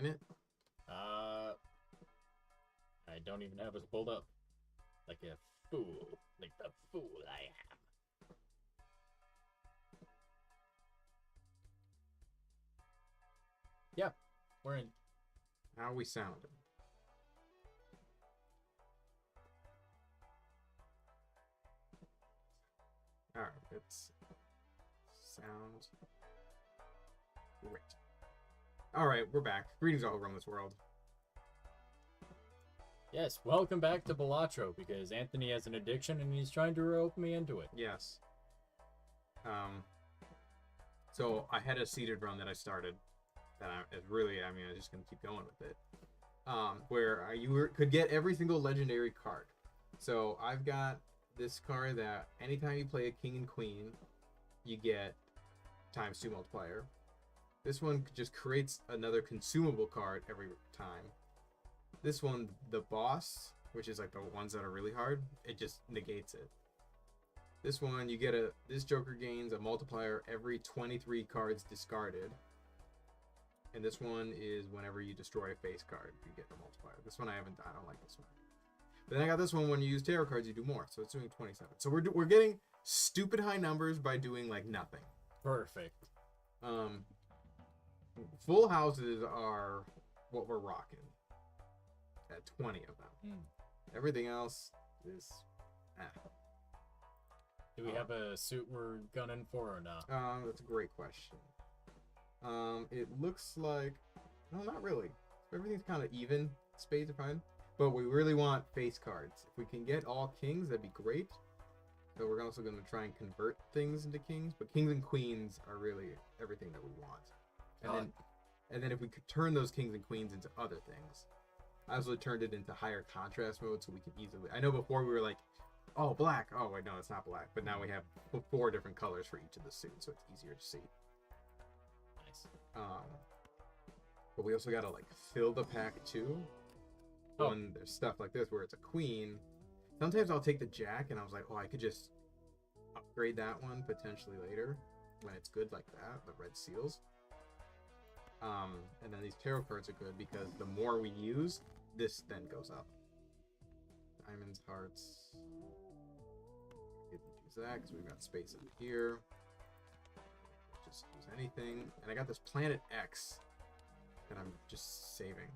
in it? I don't even have us pulled up. Like a fool. Like the fool I am. Yeah, we're in. How are we sounding? Alright, it's sounds great. Alright, we're back. Greetings all around this world. Yes, welcome back to Balatro, because Anthony has an addiction and he's trying to rope me into it. Yes. So I had a seeded run that I started that I'm just gonna keep going with it. Where could get every single legendary card. So I've got this card that anytime you play a king and queen, you get ×2 multiplier. This one just creates another consumable card every time. This one, the boss, which is like the ones that are really hard, it just negates it. This one, this Joker gains a multiplier every 23 cards discarded. And this one is whenever you destroy a face card, you get the multiplier. This one I don't like this one. But then I got this one, when you use tarot cards, you do more. So it's doing 27. So we're getting stupid high numbers by doing like nothing. Perfect. Full houses are what we're rocking. At 20 of them. Everything else is Do we have a suit we're gunning for or not? That's a great question. It looks like no, not really. Everything's kind of even. Spades are fine, but we really want face cards. If we can get all kings, that'd be great. So we're also going to try and convert things into kings, but kings and queens are really everything that we want. And then if we could turn those kings and queens into other things. I also turned it into higher contrast mode so we could easily. I know before we were like, oh, black. Oh, wait, no, it's not black. But now we have 4 different colors for each of the suits, so it's easier to see. Nice. But we also got to like fill the pack too. When there's stuff like this where it's a queen, sometimes I'll take the jack and I was like, oh, I could just upgrade that one potentially later when it's good like that, the red seals. And then these tarot cards are good because the more we use, this then goes up. Diamonds, hearts. Use that because we've got space up here. Just use anything. And I got this Planet X that I'm just saving.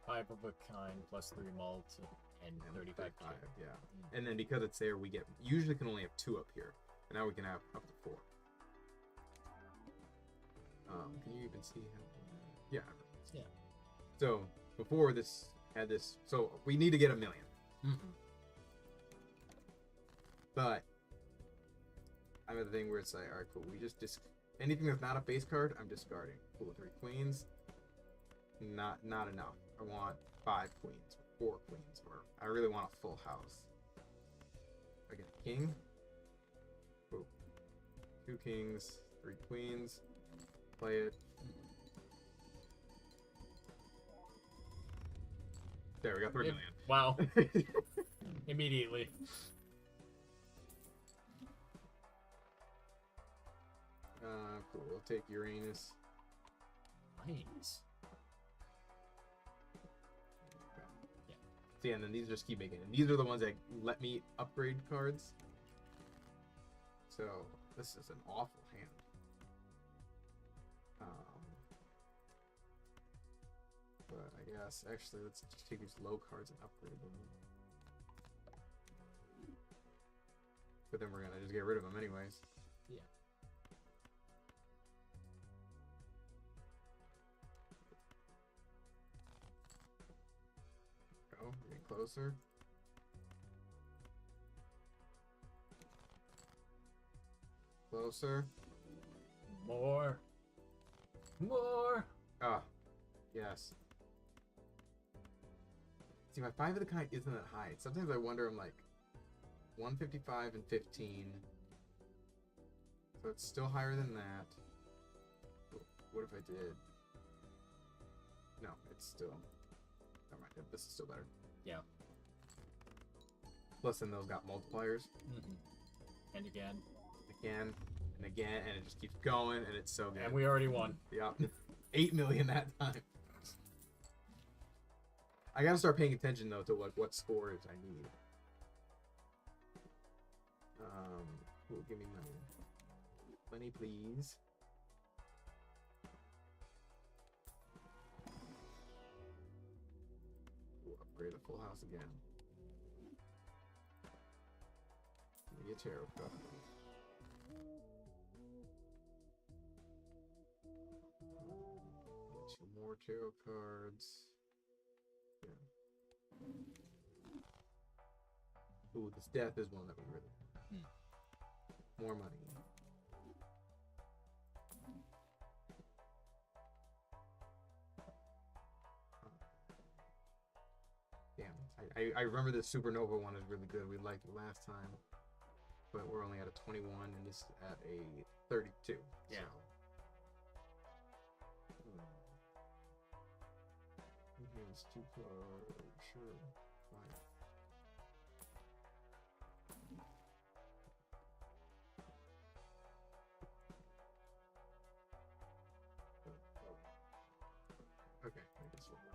5 of a kind plus 3 malt and 35 yeah. And then because it's there, we usually can only have 2 up here. And now we can have up to 4. Can you even see him? Yeah. Yeah. So before this had this, so we need to get 1 million. Mm-hmm. But I'm at the thing where it's like, all right, cool. We just anything that's not a face card, I'm discarding. Cool, 3 queens. Not enough. I want 5 queens, 4 queens, or I really want a full house. I get a king. Ooh. 2 kings, 3 queens. Play it. There, we got 3 million. Wow. Immediately. Cool. We'll take Uranus. Nice. Yeah. See, and then these just keep making it. These are the ones that let me upgrade cards. So this is an awful hand. But I guess actually let's just take these low cards and upgrade them. But then we're gonna just get rid of them anyways. Yeah. Go, getting closer. Closer. More. Ah, yes. See, my 5 of the kind isn't that high. Sometimes I wonder, I'm like 155 and 15. So it's still higher than that. What if I did? No, it's still. Never mind. This is still better. Yeah. Plus, then those got multipliers. And again. Again and again, and it just keeps going, and it's so good. And we already won. Yeah. 8 million that time. I gotta start paying attention though to what scores I need. Ooh, give me money. Money, please. Ooh, upgrade a full house again. Give me a tarot card. Two more tarot cards. Yeah. Ooh, this death is one that we really. More money. Damn, I remember the supernova one is really good. We liked it last time, but we're only at a 21 and this is at a 32. Yeah. So. Here's 2 cards. Sure. Fine. Okay, I guess we'll go.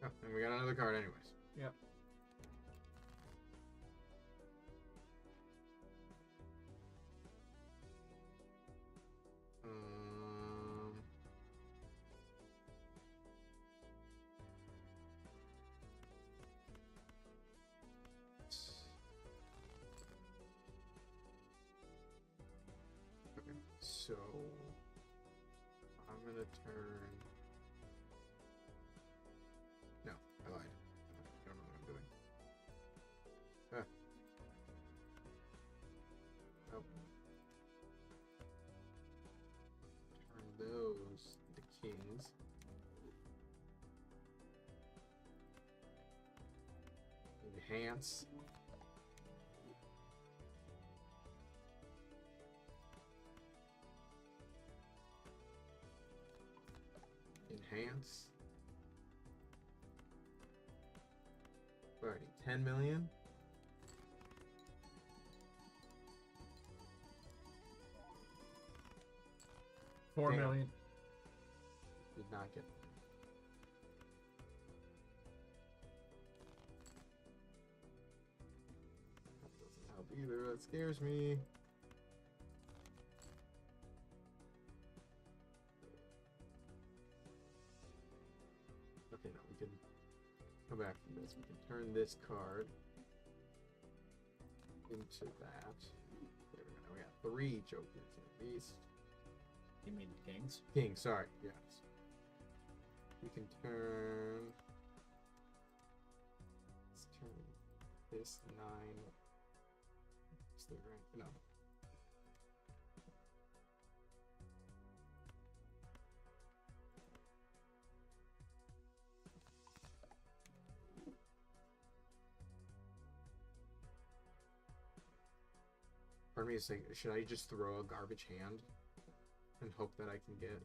Oh, and we got another card anyways. Yep. Okay, so I'm gonna turn. No, I lied. I don't know what I'm doing. Oh. Turn those into kings. Enhance. Enhance. Alrighty, 10 million. $4 Damn. million. Did not get. That doesn't help either. That scares me. Okay, no, we can come back from this. We can turn this card into that. There we go. Now we got 3 jokers at least. You mean kings? King, sorry, yes. We can turn. Let's turn this 9. Is that right? No. Part of me is like, should I just throw a garbage hand and hope that I can get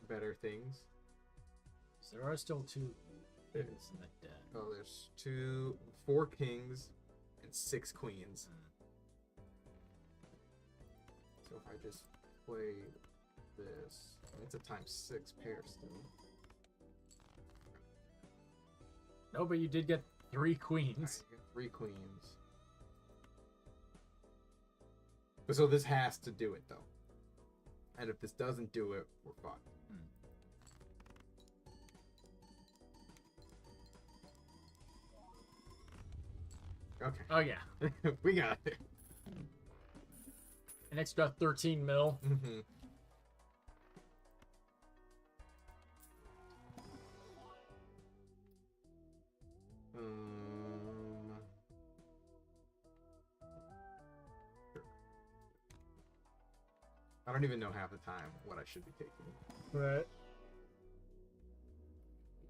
better things? There are still 2 kings in that deck. Oh, there's 4 kings and 6 queens. So if I just play this, it's a ×6 pair still. No, but you did get 3 queens. Alright, I got 3 queens. But so this has to do it though. And if this doesn't do it, we're fucked. Okay. Oh yeah. We got it. An extra 13 mil. Mm-hmm. Sure. I don't even know half the time what I should be taking. Right.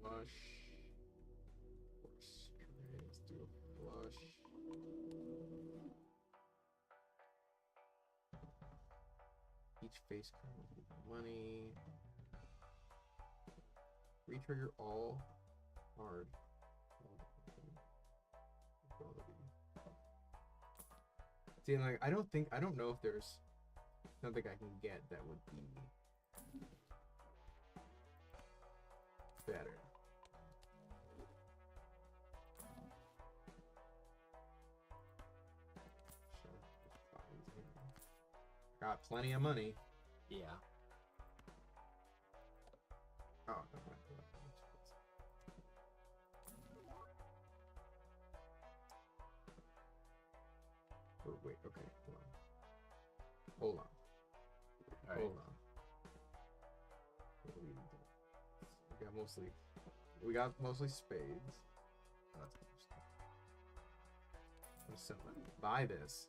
Flush. Let's do a flush. Each face card will give money. Retrigger all hard. See, like I don't know if there's something I can get that would be better. Got plenty of money. Yeah. Oh, no, oh, wait, okay, hold on. Hold on. All right. Hold on. We got mostly spades. Oh, that's interesting. I'm just gonna buy this.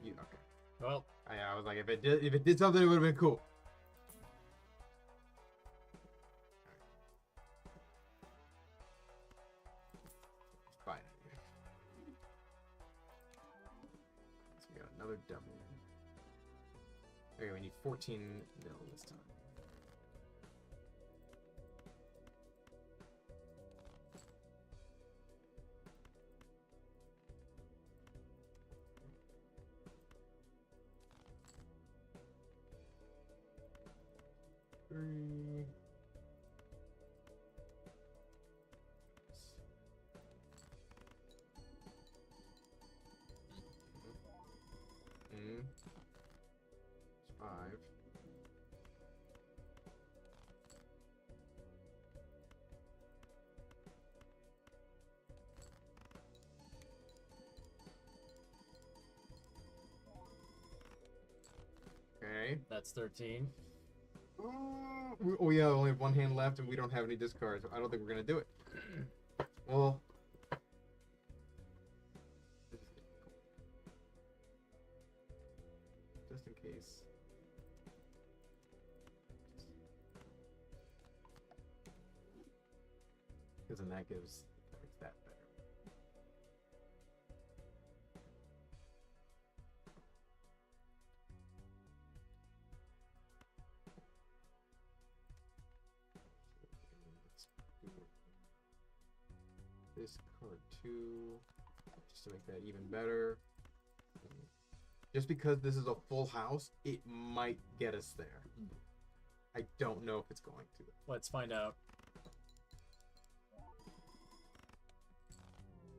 You okay? Well, I was like, if it did something, it would have been cool. Fine. So we got another double. Okay, we need 14 mil this time. Three. Five. Okay. that's 13. Oh yeah, we only have one hand left, and we don't have any discards. I don't think we're gonna do it. Well, just in case. Because then that gives that better. This card 2, just to make that even better. Just because this is a full house, it might get us there. I don't know if it's going to. Let's find out.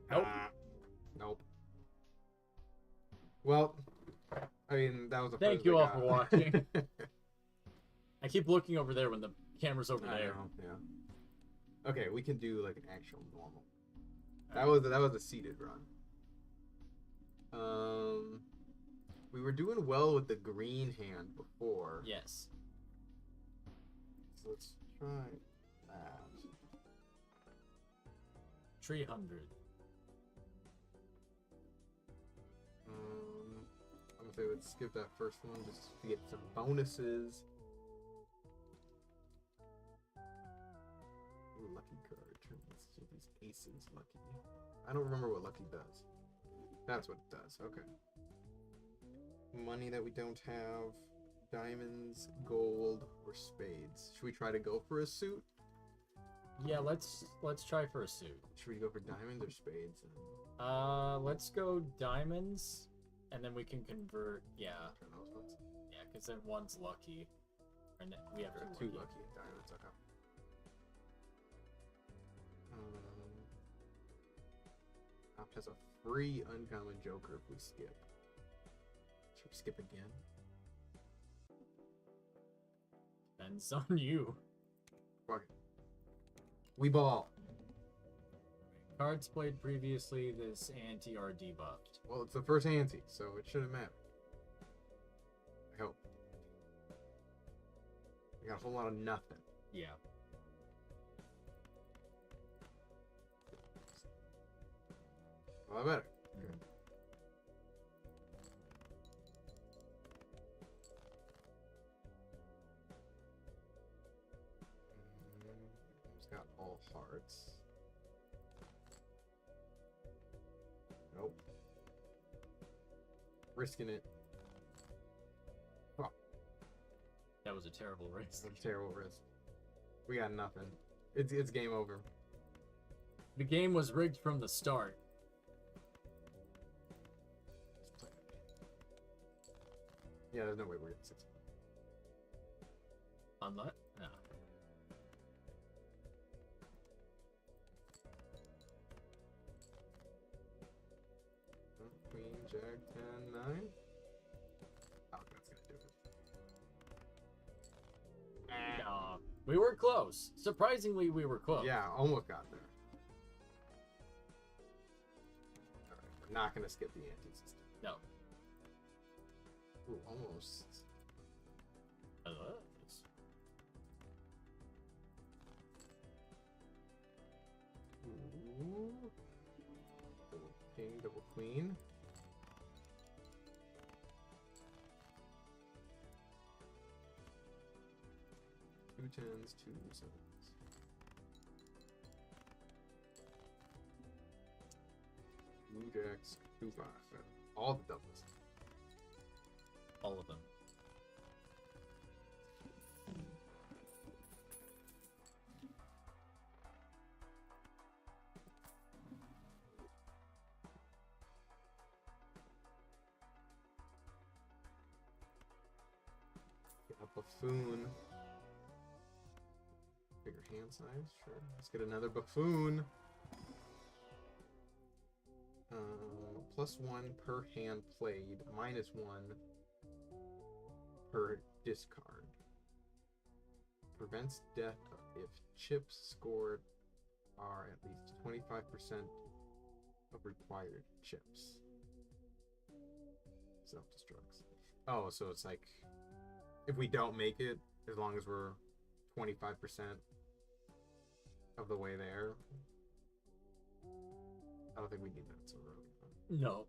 Nope. Nope. Well, I mean, that was the Thank first you I all got. for watching. I keep looking over there when the camera's over I there. know, yeah. Okay, we can do like an actual normal. That was a seated run. We were doing well with the green hand before. Yes. So let's try that. 300. I'm gonna say let's skip that first one just to get some bonuses. Ooh, lucky card. Let's see these aces lucky. I don't remember what lucky does. That's what it does. Okay. Money that we don't have. Diamonds, gold, or spades. Should we try to go for a suit? Yeah, let's try for a suit. Should we go for diamonds or spades? Let's go diamonds, and then we can convert. Yeah, Turn those ones. yeah, because then one's lucky, and we have Two two lucky. lucky diamonds. Okay. Opt has a free uncommon joker if we skip. Should we skip again? Depends on you. Fuck it. We ball. Cards played previously, this ante are debuffed. Well, it's the first ante, so it shouldn't matter. I hope. We got a whole lot of nothing. Yeah. A lot better. Mhm. It's got all hearts. Nope. Risking it. Fuck. That was a terrible risk. That's a terrible risk. We got nothing. It's game over. The game was rigged from the start. Yeah, there's no way we're getting 6. On what? No. Jack 10, 9. Oh, that's gonna do it. No, we were close. Surprisingly, we were close. Yeah, almost got there. Alright, we're not gonna skip the ante system. No. Ooh, almost. Ooh. Double king, double queen. Two tens, two sevens. Blue jacks, two five. All the doubles. All of them. Get a buffoon. Bigger hand size, sure. Let's get another buffoon. +1 per hand played, -1 per discard. Prevents death if chips scored are at least 25% of required chips. Self-destructs. Oh, so it's like if we don't make it, as long as we're 25% of the way there. I don't think we need that, so we're okay. No.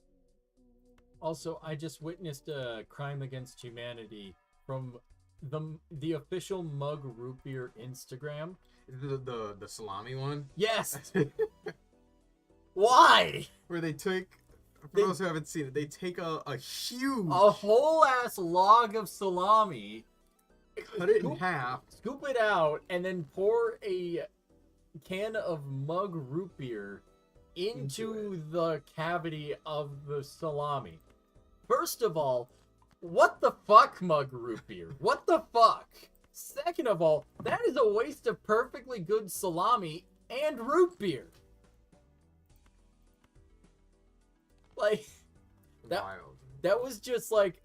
Also, I just witnessed a crime against humanity from the official Mug Root Beer Instagram. The salami one? Yes! Why? Where they take, for those who haven't seen it, they take a huge... A whole ass log of salami, cut it in half. scoop it out, and then pour a can of Mug Root Beer into the cavity of the salami. First of all, what the fuck, Mug Root Beer? What the fuck? Second of all, that is a waste of perfectly good salami and root beer. Like, Wild. that was just like,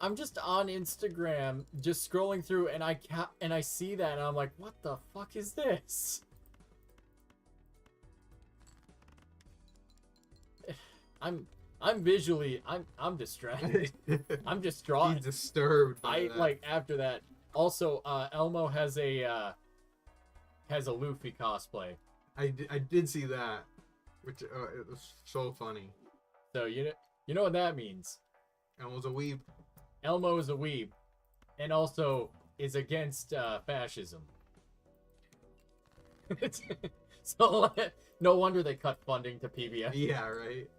I'm just on Instagram, just scrolling through, and I see that, and I'm like, what the fuck is this? I'm visually, I'm distracted. I'm distraught. He's disturbed by that. Like after that. Also, Elmo has a Luffy cosplay. I did see that, which it was so funny. So you know what that means. Elmo's a weeb. Elmo is a weeb, and also is against fascism. So no wonder they cut funding to PBS. Yeah, right.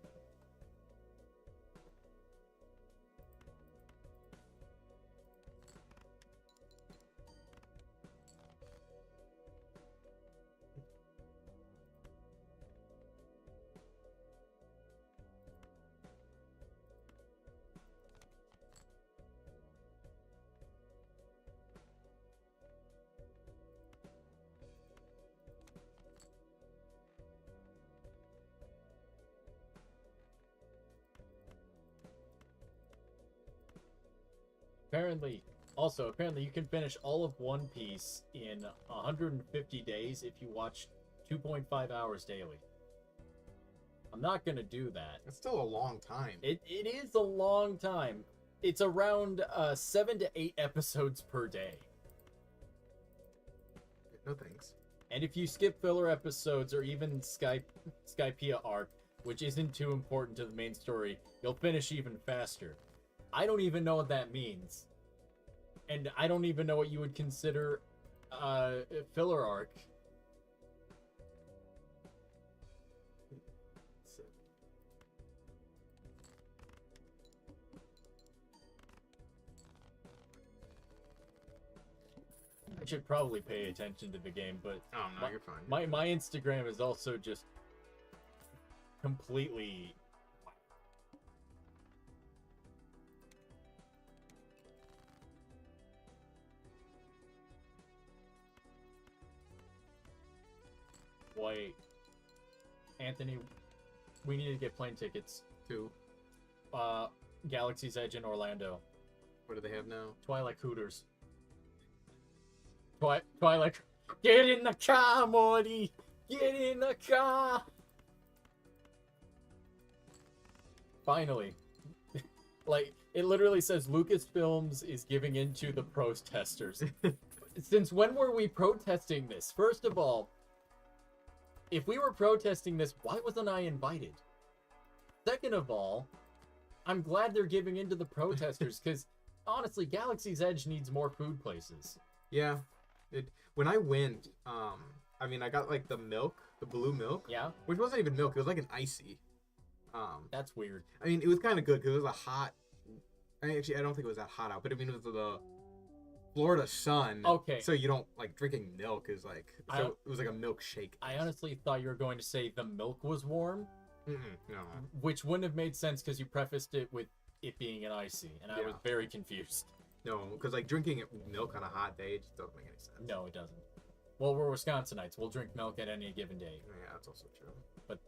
Apparently you can finish all of One Piece in 150 days if you watch 2.5 hours daily. I'm not gonna do that. It's still a long time. It is a long time. It's around 7 to 8 episodes per day. No thanks. And if you skip filler episodes or even Skypiea arc, which isn't too important to the main story, you'll finish even faster. I don't even know what that means. And I don't even know what you would consider a filler arc. I should probably pay attention to the game, but Oh no, you're fine. my Instagram is also just completely. Wait, Anthony, we need to get plane tickets 2. Galaxy's Edge in Orlando. What do they have now? Twilight Hooters. Twilight. Get in the car, Morty. Get in the car. Finally. Like, it literally says Lucasfilms is giving in to the protesters. Since when were we protesting this? First of all, if we were protesting this, why wasn't I invited? Second of all, I'm glad they're giving in to the protesters, because honestly, Galaxy's Edge needs more food places. Yeah. When I went, I mean, I got like the milk, the blue milk. Yeah? Which wasn't even milk, it was like an icy. That's weird. I mean, it was kind of good because it was a hot. I mean, actually, I don't think it was that hot out, but I mean, it was the Florida sun. Okay. So you don't like drinking milk is like. So it was like a milkshake. I honestly thought you were going to say the milk was warm. No. Which wouldn't have made sense because you prefaced it with it being an icy, and I was very confused. No, because like drinking milk on a hot day just doesn't make any sense. No, it doesn't. Well, we're Wisconsinites. We'll drink milk at any given day. Yeah, that's also true. But,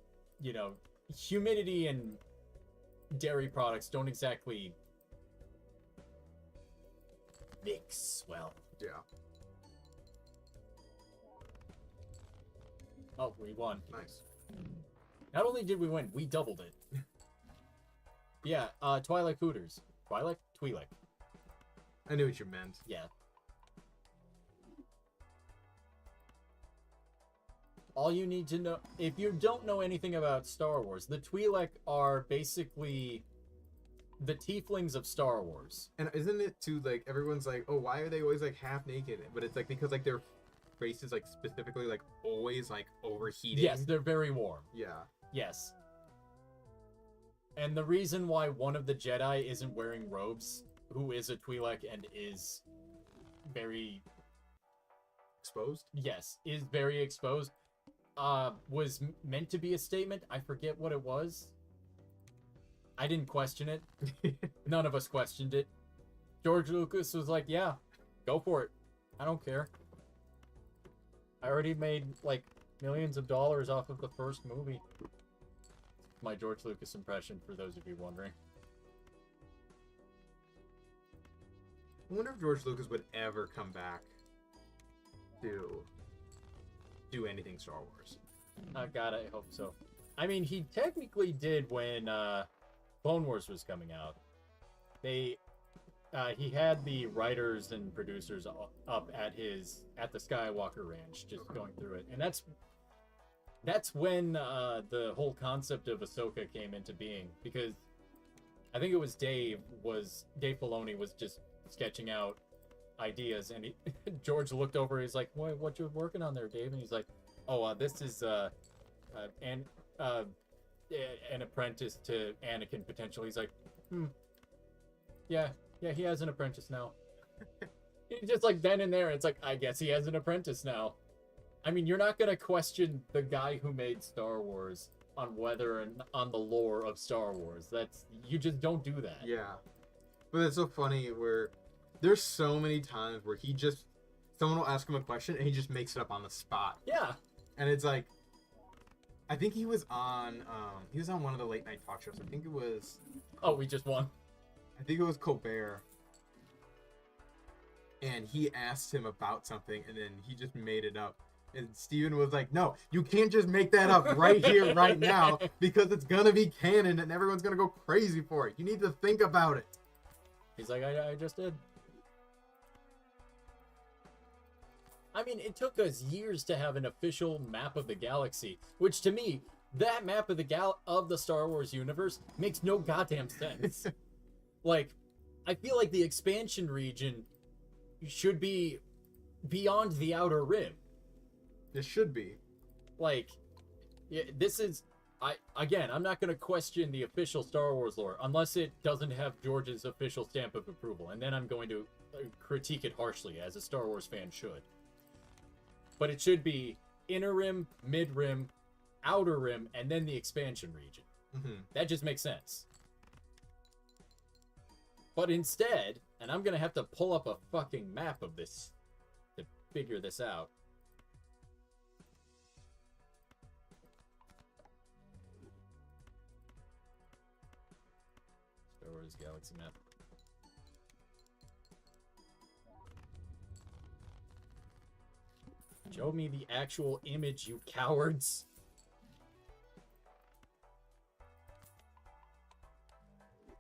you know, humidity and dairy products don't exactly mix well. Yeah. Oh, we won. Nice. Not only did we win, we doubled it. Yeah, Twilight Hooters. Twi'lek? Twi'lek. I knew what you meant. Yeah. All you need to know, if you don't know anything about Star Wars, the Twi'lek are basically the tieflings of Star Wars. And isn't it too, like, everyone's like, oh, why are they always like half naked? But it's like because like their faces like specifically like always like overheating. Yes, they're very warm. Yeah. Yes. And the reason why one of the Jedi isn't wearing robes, who is a Twi'lek and is very... Exposed? Yes, is very exposed, was meant to be a statement. I forget what it was. I didn't question it. None of us questioned it. George Lucas was like, yeah, go for it. I don't care. I already made, like, millions of dollars off of the first movie. My George Lucas impression, for those of you wondering. I wonder if George Lucas would ever come back to do anything Star Wars. God, I hope so. I mean, he technically did when Clone Wars was coming out. He had the writers and producers up at the Skywalker Ranch, just going through it, and that's when the whole concept of Ahsoka came into being, because I think it was Dave Filoni was just sketching out ideas, and George looked over, he's like, what you working on there, Dave? And he's like, oh, this is an apprentice to Anakin, potentially. He's like, yeah, he has an apprentice now. Just like then and there, it's like, I guess he has an apprentice now. I mean, you're not gonna question the guy who made Star Wars on on the lore of Star Wars. You just don't do that. Yeah. But it's so funny where there's so many times where someone will ask him a question and he just makes it up on the spot. Yeah. And it's like, I think he was on one of the late night talk shows. I think it was... Oh, we just won. I think it was Colbert. And he asked him about something and then he just made it up. And Steven was like, no, you can't just make that up right here, right now, because it's gonna be canon and everyone's gonna go crazy for it. You need to think about it. He's like, I just did. I mean, it took us years to have an official map of the galaxy, which to me, that map of the Star Wars universe makes no goddamn sense. Like, I feel like the expansion region should be beyond the Outer Rim. It should be. Like, yeah, this is... I'm not going to question the official Star Wars lore, unless it doesn't have George's official stamp of approval, and then I'm going to critique it harshly, as a Star Wars fan should. But it should be Inner Rim, Mid Rim, Outer Rim, and then the expansion region. Mm-hmm. That just makes sense. But instead, and I'm going to have to pull up a fucking map of this to figure this out. Wars galaxy map. Show me the actual image, you cowards.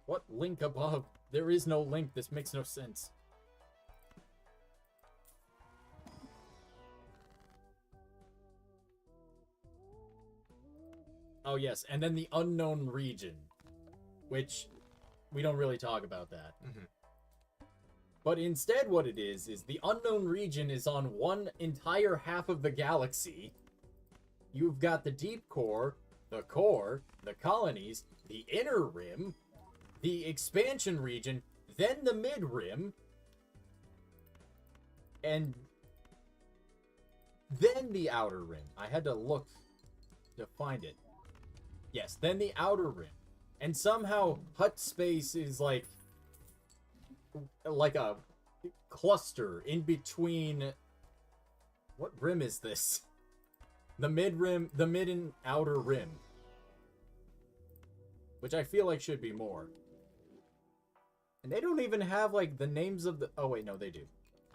What link above? There is no link. This makes no sense. Oh, yes. And then the unknown region, which we don't really talk about that. Mm-hmm. But instead what it is the unknown region is on one entire half of the galaxy. You've got the deep core, the colonies, the inner rim, the expansion region, then the mid rim, and then the outer rim. I had to look to find it. Yes, then the outer rim. And somehow Hut Space is like a cluster in between. What rim is this? The mid rim, the mid and outer rim. Which I feel like should be more. And they don't even have like the names of the... Oh wait, no, they do.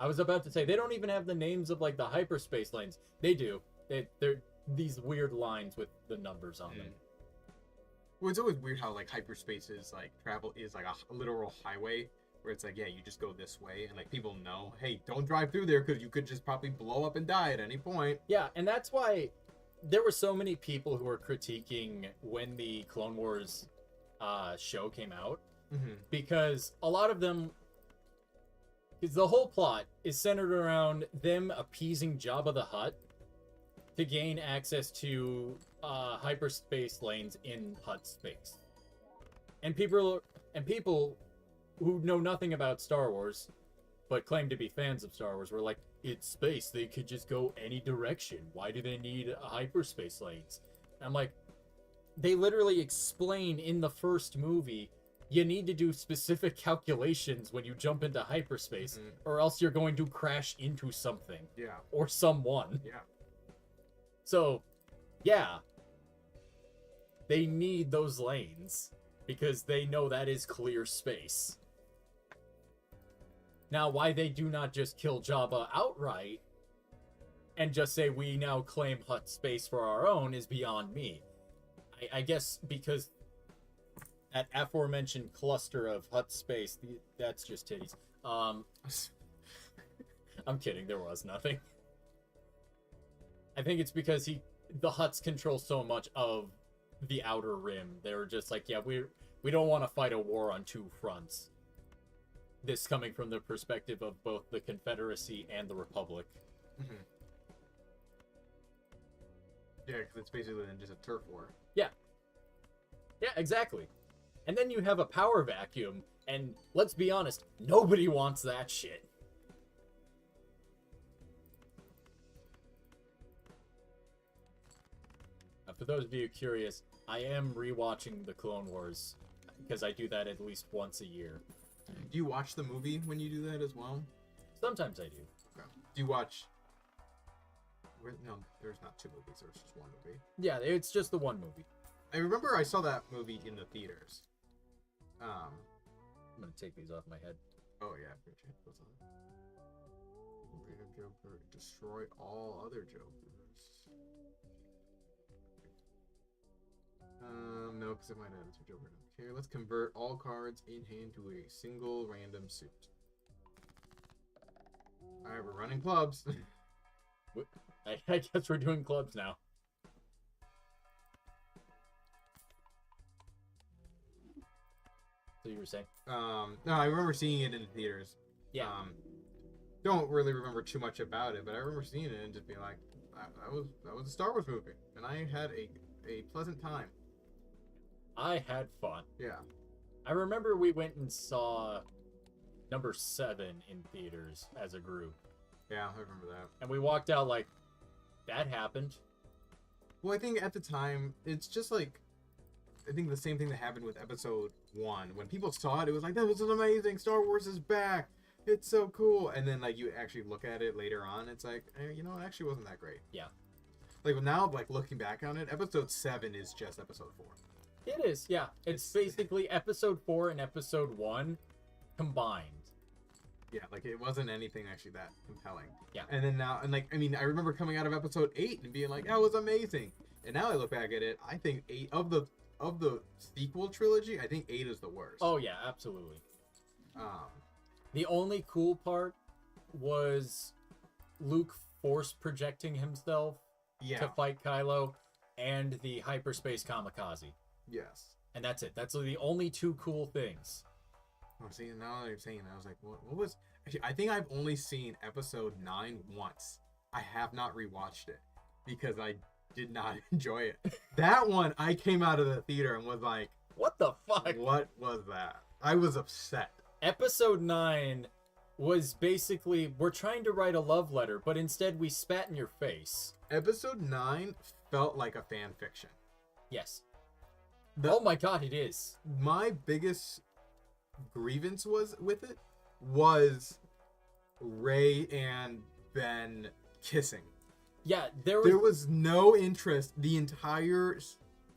I was about to say, they don't even have the names of like the hyperspace lanes. They do. They're these weird lines with the numbers on them. Well, it's always weird how like hyperspace is like travel is like a literal highway where it's like, yeah, you just go this way, and like people know, hey, don't drive through there because you could just probably blow up and die at any point. Yeah, and that's why there were so many people who were critiquing when the Clone Wars show came out, because a lot of them, because the whole plot is centered around them appeasing Jabba the Hutt to gain access to hyperspace lanes in Hutt space, and people who know nothing about Star Wars but claim to be fans of Star Wars were like, it's space, they could just go any direction, why do they need hyperspace lanes? And I'm like, they literally explain in the first movie, you need to do specific calculations when you jump into hyperspace, or else you're going to crash into something. Yeah. Or someone. Yeah. So, yeah. They need those lanes, because they know that is clear space. Now, why they do not just kill Jabba outright, and just say, we now claim Hutt space for our own, is beyond me. I guess because that aforementioned cluster of Hutt space, that's just titties. I'm kidding, there was nothing. I think it's because the Hutts control so much of the outer rim. They were just like, yeah, we don't want to fight a war on two fronts. This coming from the perspective of both the Confederacy and the Republic. Yeah, because it's basically then just a turf war. Yeah. Yeah, exactly. And then you have a power vacuum, and let's be honest, nobody wants that shit. For those of you curious, I am rewatching the Clone Wars, because I do that at least once a year. Do you watch the movie when you do that as well? Sometimes I do. Okay. Do you watch... No, there's not two movies, there's just one movie. Yeah, it's just the one movie. I remember I saw that movie in the theaters. I'm gonna take these off my head. Oh yeah, what's on? Random Joker, destroy all other Jokers. No, because it might add to Joker. Okay, let's convert all cards in hand to a single random suit. Alright, we're running clubs. I guess we're doing clubs now. So you were saying? No, I remember seeing it in the theaters. Yeah. Don't really remember too much about it, but I remember seeing it and just being like, that was a Star Wars movie, and I had a pleasant time. I had fun. Yeah. I remember we went and saw number 7 in theaters as a group. Yeah, I remember that. And we walked out like, that happened. Well, I think at the time, it's just like, I think the same thing that happened with episode 1. When people saw it, it was like, that was amazing, Star Wars is back, it's so cool. And then like you actually look at it later on, it's like, you know, it actually wasn't that great. Yeah. Like now, like looking back on it, episode 7 is just episode 4. It is, yeah. It's basically episode 4 and episode 1 combined. Yeah, like it wasn't anything actually that compelling. Yeah. And then now, and like, I mean, I remember coming out of episode 8 and being like, that was amazing. And now I look back at it, I think 8 of the sequel trilogy, I think 8 is the worst. Oh yeah, absolutely. Um, The only cool part was Luke force projecting himself yeah. to fight Kylo and the hyperspace kamikaze. Yes. And that's it. That's the only 2 cool things. Oh, see, now that you're saying that, I was like, what was... Actually, I think I've only seen episode 9 once. I have not rewatched it because I did not enjoy it. That one, I came out of the theater and was like... What the fuck? What was that? I was upset. Episode 9 was basically, we're trying to write a love letter, but instead we spat in your face. Episode 9 felt like a fan fiction. Yes. Oh my god, it is. My biggest grievance was Rey and Ben kissing. Yeah, There was no interest the entire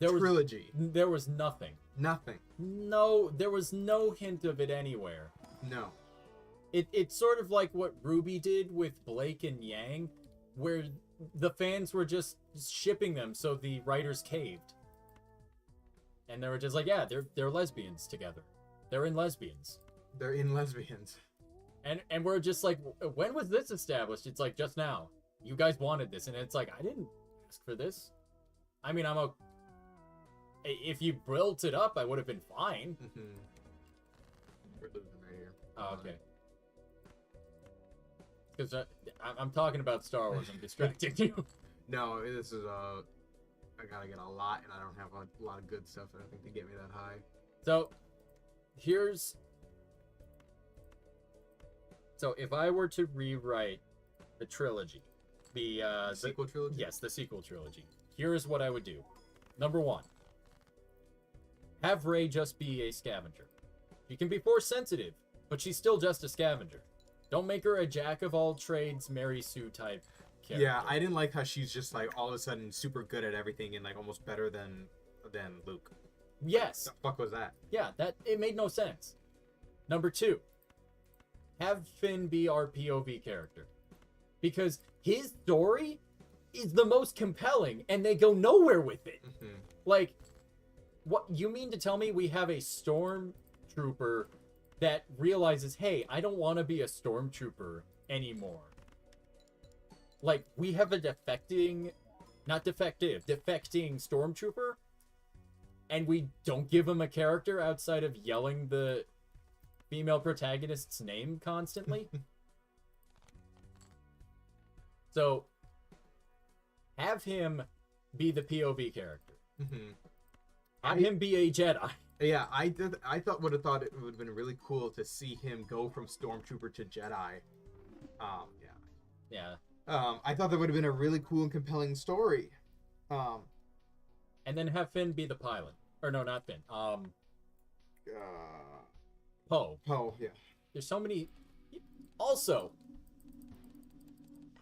trilogy. There was nothing. Nothing. No, there was no hint of it anywhere. No. It's sort of like what Ruby did with Blake and Yang, where the fans were just shipping them, so the writers caved. And they were just like, yeah, they're lesbians together. They're in lesbians. They're in lesbians. And we're just like, when was this established? It's like, just now. You guys wanted this. And it's like, I didn't ask for this. I mean, if you built it up, I would have been fine. Mm-hmm. We're losing right here. Oh, okay. Because I'm talking about Star Wars. I'm distracting you. No, this is I gotta get a lot, and I don't have a lot of good stuff, I think, to get me that high. So if I were to rewrite the trilogy, the sequel trilogy? Yes, the sequel trilogy. Here's what I would do. Number 1. Have Rey just be a scavenger. She can be force sensitive, but she's still just a scavenger. Don't make her a jack of all trades, Mary Sue type character. Yeah, I didn't like how she's just like all of a sudden super good at everything and like almost better than Luke. Yes. What the fuck was that? Yeah, it made no sense. Number 2. Have Finn be our POV character. Because his story is the most compelling and they go nowhere with it. Mm-hmm. Like, what you mean to tell me we have a stormtrooper that realizes, hey, I don't want to be a stormtrooper anymore. Like, we have a defecting stormtrooper, and we don't give him a character outside of yelling the female protagonist's name constantly. So, have him be the POV character. Mm-hmm. Have him be a Jedi. Yeah, I would have thought it would have been really cool to see him go from Stormtrooper to Jedi. Yeah. I thought that would have been a really cool and compelling story. And then have Finn be the pilot. Or no, not Finn. Poe. Poe, yeah. There's so many. Also,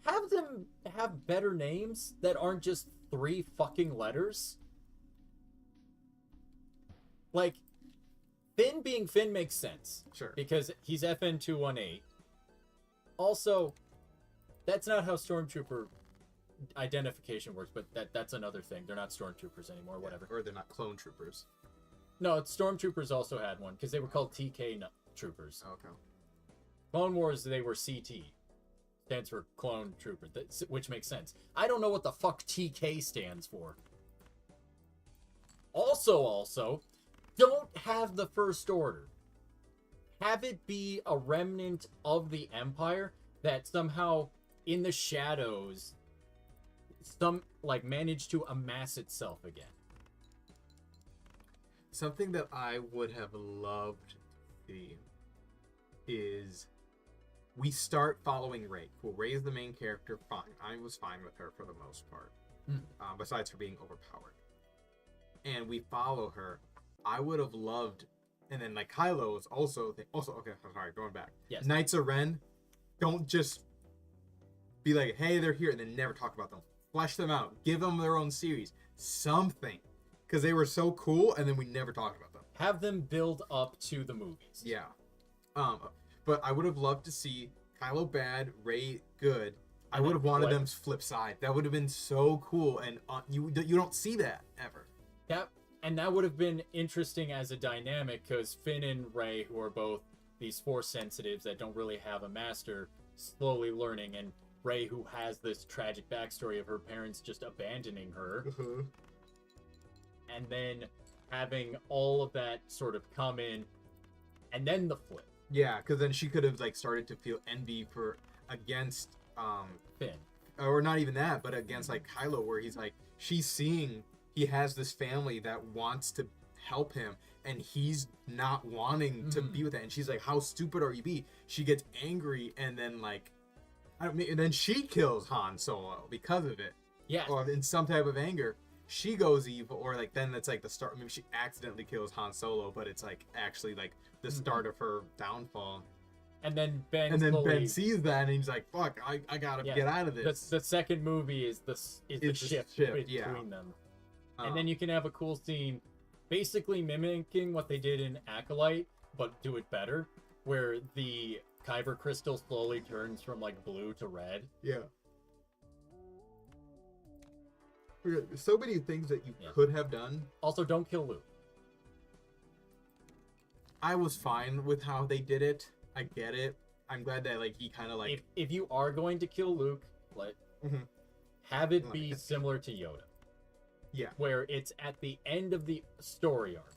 have them have better names that aren't just 3 fucking letters. Like, Finn being Finn makes sense. Sure. Because he's FN218. Also, that's not how Stormtrooper identification works, but that's another thing. They're not Stormtroopers anymore, whatever. Or they're not clone troopers. No, Stormtroopers also had one, because they were called TK Troopers. Okay. Clone Wars, they were CT. Stands for Clone Trooper, which makes sense. I don't know what the fuck TK stands for. Also, don't have the First Order. Have it be a remnant of the Empire that somehow, in the shadows, managed to amass itself again. Something that I would have loved to see is we start following Rey. Cool, Rey is the main character, fine. I was fine with her for the most part. Besides her being overpowered. And we follow her. I would have loved, and then like Kylo is also okay, I'm sorry, going back. Yes. Knights of Ren, don't just be like, hey, they're here, and then never talk about them. Flesh them out. Give them their own series. Something. because they were so cool, and then we never talked about them. Have them build up to the movies. Yeah. But I would have loved to see Kylo bad, Rey good. I would have wanted them to flip side. That would have been so cool, and you don't see that ever. That would have been interesting as a dynamic, because Finn and Rey, who are both these Force sensitives that don't really have a master, slowly learning, and Rey, who has this tragic backstory of her parents just abandoning her, and then having all of that sort of come in, and then the flip. Yeah, because then she could have like started to feel envy against Finn, or not even that, but against like Kylo, where he's like, she's seeing he has this family that wants to help him, and he's not wanting to be with it, and she's like, how stupid are you be? She gets angry, and then like, and then she kills Han Solo because of it. Yeah. Or in some type of anger, she goes evil, or like then that's like the start. Maybe she accidentally kills Han Solo, but it's like actually like the start of her downfall. And then Ben. And then Ben sees that, and he's like, "Fuck, I gotta get out of this." The second movie is the shift between them, and then you can have a cool scene, basically mimicking what they did in Acolyte, but do it better, where the Kyber crystal slowly turns from like blue to red. Yeah. There's so many things that you could have done. Also, don't kill Luke. I was fine with how they did it. I get it. I'm glad that like he kind of like. If you are going to kill Luke, have it be similar to Yoda. Yeah. Where it's at the end of the story arc,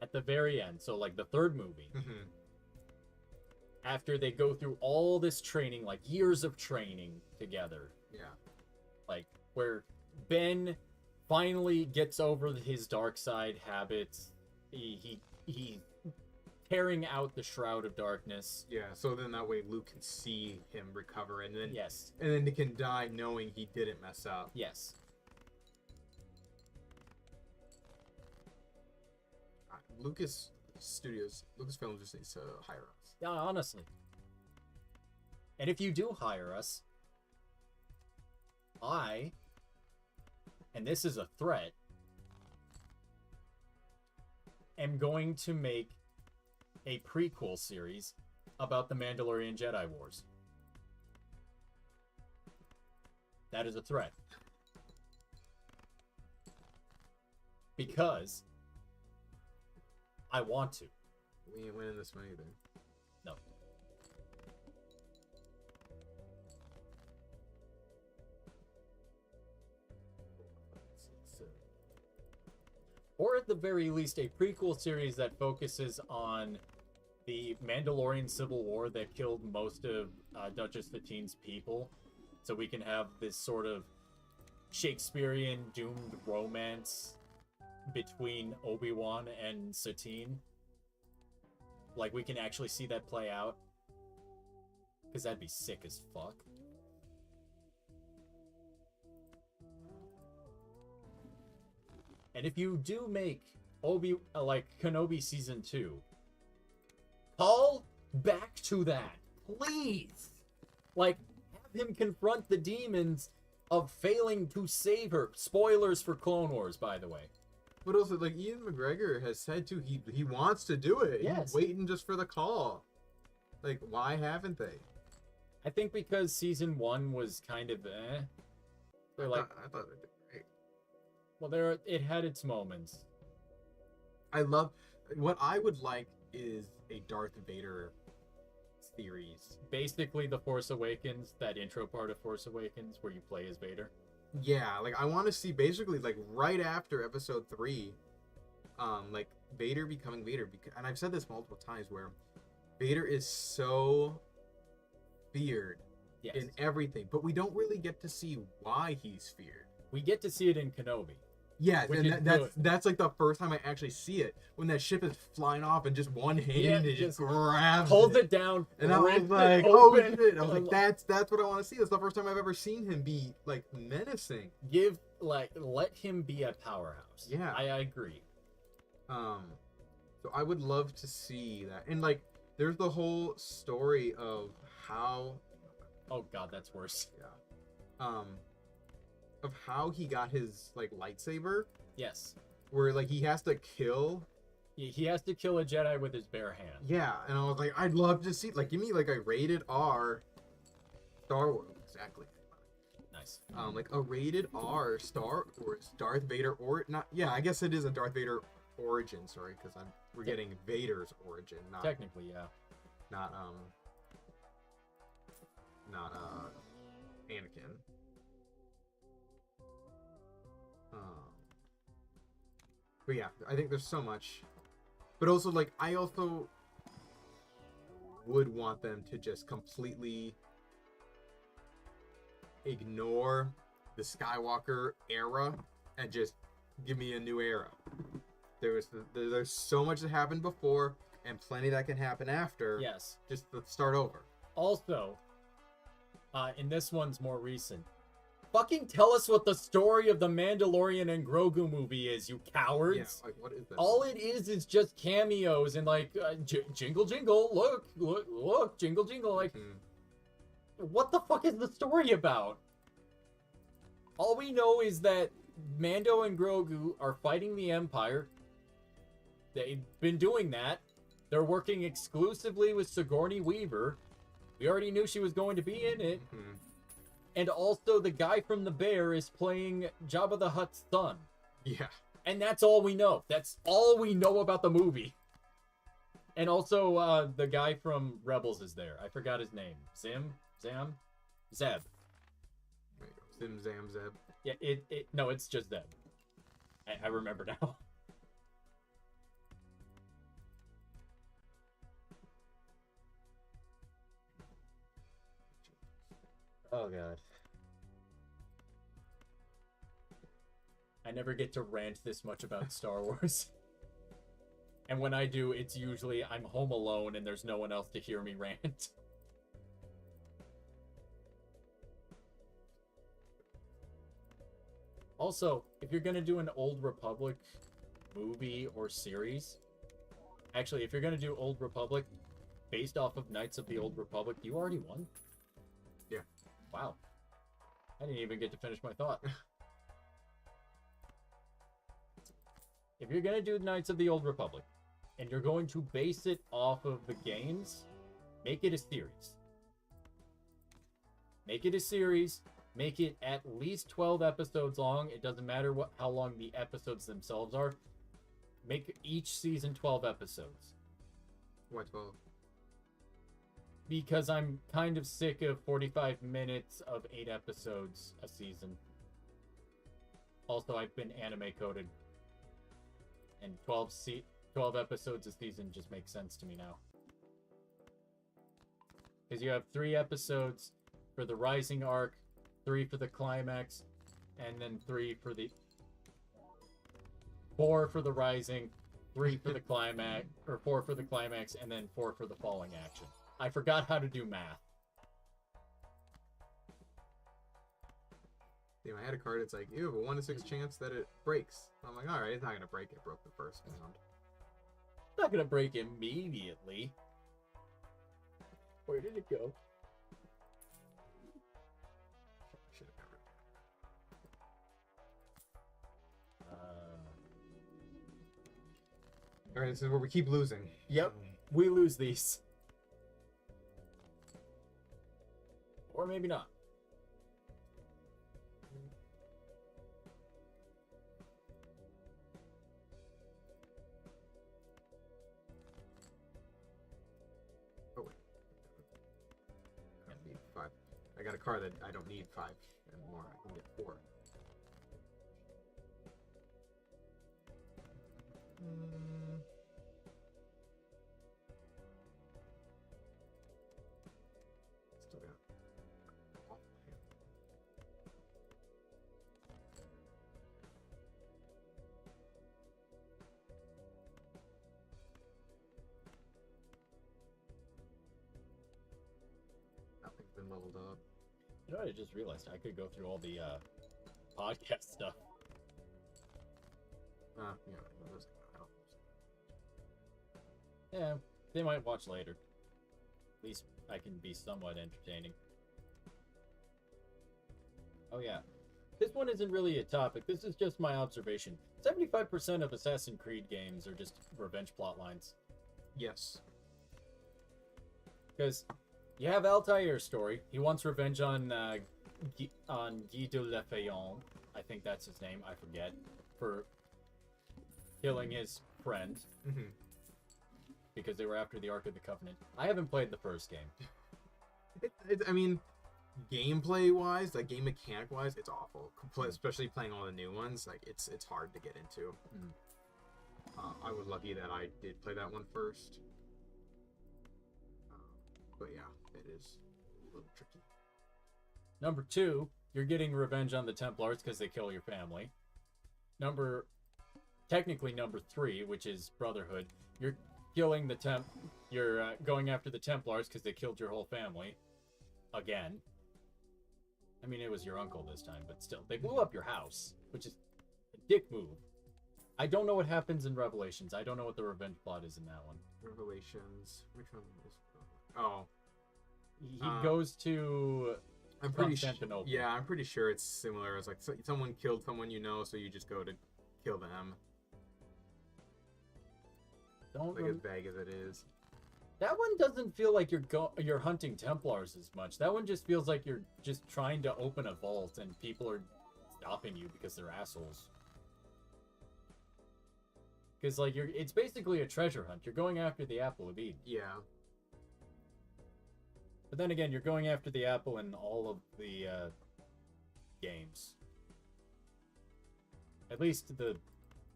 at the very end. So like the third movie. After they go through all this training, like years of training together. Yeah. Like where Ben finally gets over his dark side habits. He carrying out the Shroud of Darkness. Yeah, so then that way Luke can see him recover, and then yes, and then he can die knowing he didn't mess up. Yes. Lucasfilm just needs to hire us. Yeah, honestly. And if you do hire us, and this is a threat, am going to make a prequel series about the Mandalorian Jedi Wars. That is a threat. Because I want to. We ain't winning this one either. No. Or at the very least, a prequel series that focuses on the Mandalorian Civil War that killed most of Duchess Satine's people. So we can have this sort of Shakespearean doomed romance between Obi-Wan and Satine. Like, we can actually see that play out. Because that'd be sick as fuck. And if you do make Kenobi Season 2, call back to that, please. Like, have him confront the demons of failing to save her. Spoilers for Clone Wars, by the way. But also, like, Ian McGregor has said, too, he wants to do it. Yes. He's waiting just for the call. Like, why haven't they? I think because Season 1 was kind of eh. I thought they did great. Well, it had its moments. What I would like is a Darth Vader series. Basically, The Force Awakens, that intro part of Force Awakens where you play as Vader. Yeah, like I want to see basically like right after Episode 3, like Vader becoming Vader. And I've said this multiple times where Vader is so feared in everything, but we don't really get to see why he's feared. We get to see it in Kenobi. Yeah, and that's like the first time I actually see it, when that ship is flying off and just one hand just grabs holds it down, and I was like, oh shit! I was like, that's what I want to see. That's the first time I've ever seen him be like menacing. Let him be a powerhouse. Yeah, I agree. So I would love to see that, and like, there's the whole story of how. Oh god, that's worse. Yeah. Of how he got his like lightsaber. Yes. where like he has to kill. He has to kill a Jedi with his bare hand. Yeah, and I was like, I'd love to see, like, give me like a rated R Star Wars. Exactly. Nice. Like a rated R Star Wars Darth Vader or not? Yeah, I guess it is a Darth Vader origin. Sorry, because we're getting Vader's origin, not Technically, yeah. not Anakin. But yeah, I think there's so much. But also, like, I also would want them to just completely ignore the Skywalker era and just give me a new era. There's so much that happened before and plenty that can happen after. Yes. Just let's start over. Also, and this one's more recent. Fucking tell us what the story of the Mandalorian and Grogu movie is, you cowards. Yeah, like, what is that? All it is just cameos and like jingle jingle, look, jingle jingle. Like, what the fuck is the story about? All we know is that Mando and Grogu are fighting the Empire. They've been doing that. They're working exclusively with Sigourney Weaver. We already knew she was going to be in it. And also the guy from The Bear is playing Jabba the Hutt's son. Yeah. And that's all we know. That's all we know about the movie. And also the guy from Rebels is there. I forgot his name. Zeb? There you go. Zim, Zam, Zeb. Yeah, no, it's just Zeb. I remember now. Oh, God. I never get to rant this much about Star Wars. And when I do, it's usually I'm home alone and there's no one else to hear me rant. Also, if you're going to do an Old Republic movie or series... Actually, if you're going to do Old Republic based off of Knights of the Old Republic, you already won? Yeah. Wow. I didn't even get to finish my thought. If you're going to do Knights of the Old Republic, and you're going to base it off of the games, make it a series. Make it a series. Make it at least 12 episodes long. It doesn't matter how long the episodes themselves are. Make each season 12 episodes. Why 12? Because I'm kind of sick of 45 minutes of 8 episodes a season. Also, I've been anime coded. And 12 episodes a season just makes sense to me now. Because you have 3 episodes for the Rising arc, 3 for the climax, and then 4 for the Rising, 3 for the climax, or 4 for the climax, and then 4 for the falling action. I forgot how to do math. Damn, I had a card, it's like, you have a 1 in 6 chance that it breaks. I'm like, alright, it's not gonna break, it broke the first round. It's not gonna break immediately. Where did it go? Should have covered. Alright, this is where we keep losing. Yep, we lose these. Or maybe not. Oh, wait. I don't need 5. I got a card that I don't need 5 anymore. I can get 4. Still got off hand. Nothing's been leveled up. You know what I just realized? I could go through all the podcast stuff. Yeah, those, I don't Yeah, they might watch later. At least I can be somewhat entertaining. Oh yeah. This one isn't really a topic. This is just my observation. 75% of Assassin's Creed games are just revenge plot lines. Yes. Because you have Altair's story. He wants revenge on Guy de Lafayette. I think that's his name. I forget. For killing his friend. Mm-hmm. Because they were after the Ark of the Covenant. I haven't played the first game. I mean, gameplay-wise, like game mechanic-wise, it's awful. Especially playing all the new ones, like it's hard to get into. I was lucky that I did play that one first. But yeah, it is a little tricky. Number 2, you're getting revenge on the Templars because they kill your family. Technically number 3, which is Brotherhood, you're killing the you're going after the Templars because they killed your whole family. Again. I mean, it was your uncle this time, but still. They blew up your house, which is a dick move. I don't know what happens in Revelations. I don't know what the revenge plot is in that one. Revelations. Which one is... Oh. He goes to I'm pretty sure. Constantinople. Yeah, I'm pretty sure it's similar. It's like someone killed someone you know, so you just go to kill them. Like as vague as it is. That one doesn't feel like you're hunting Templars as much. That one just feels like you're just trying to open a vault and people are stopping you because they're assholes. Because like it's basically a treasure hunt. You're going after the Apple of Eden. Yeah. But then again, you're going after the apple in all of the games. At least the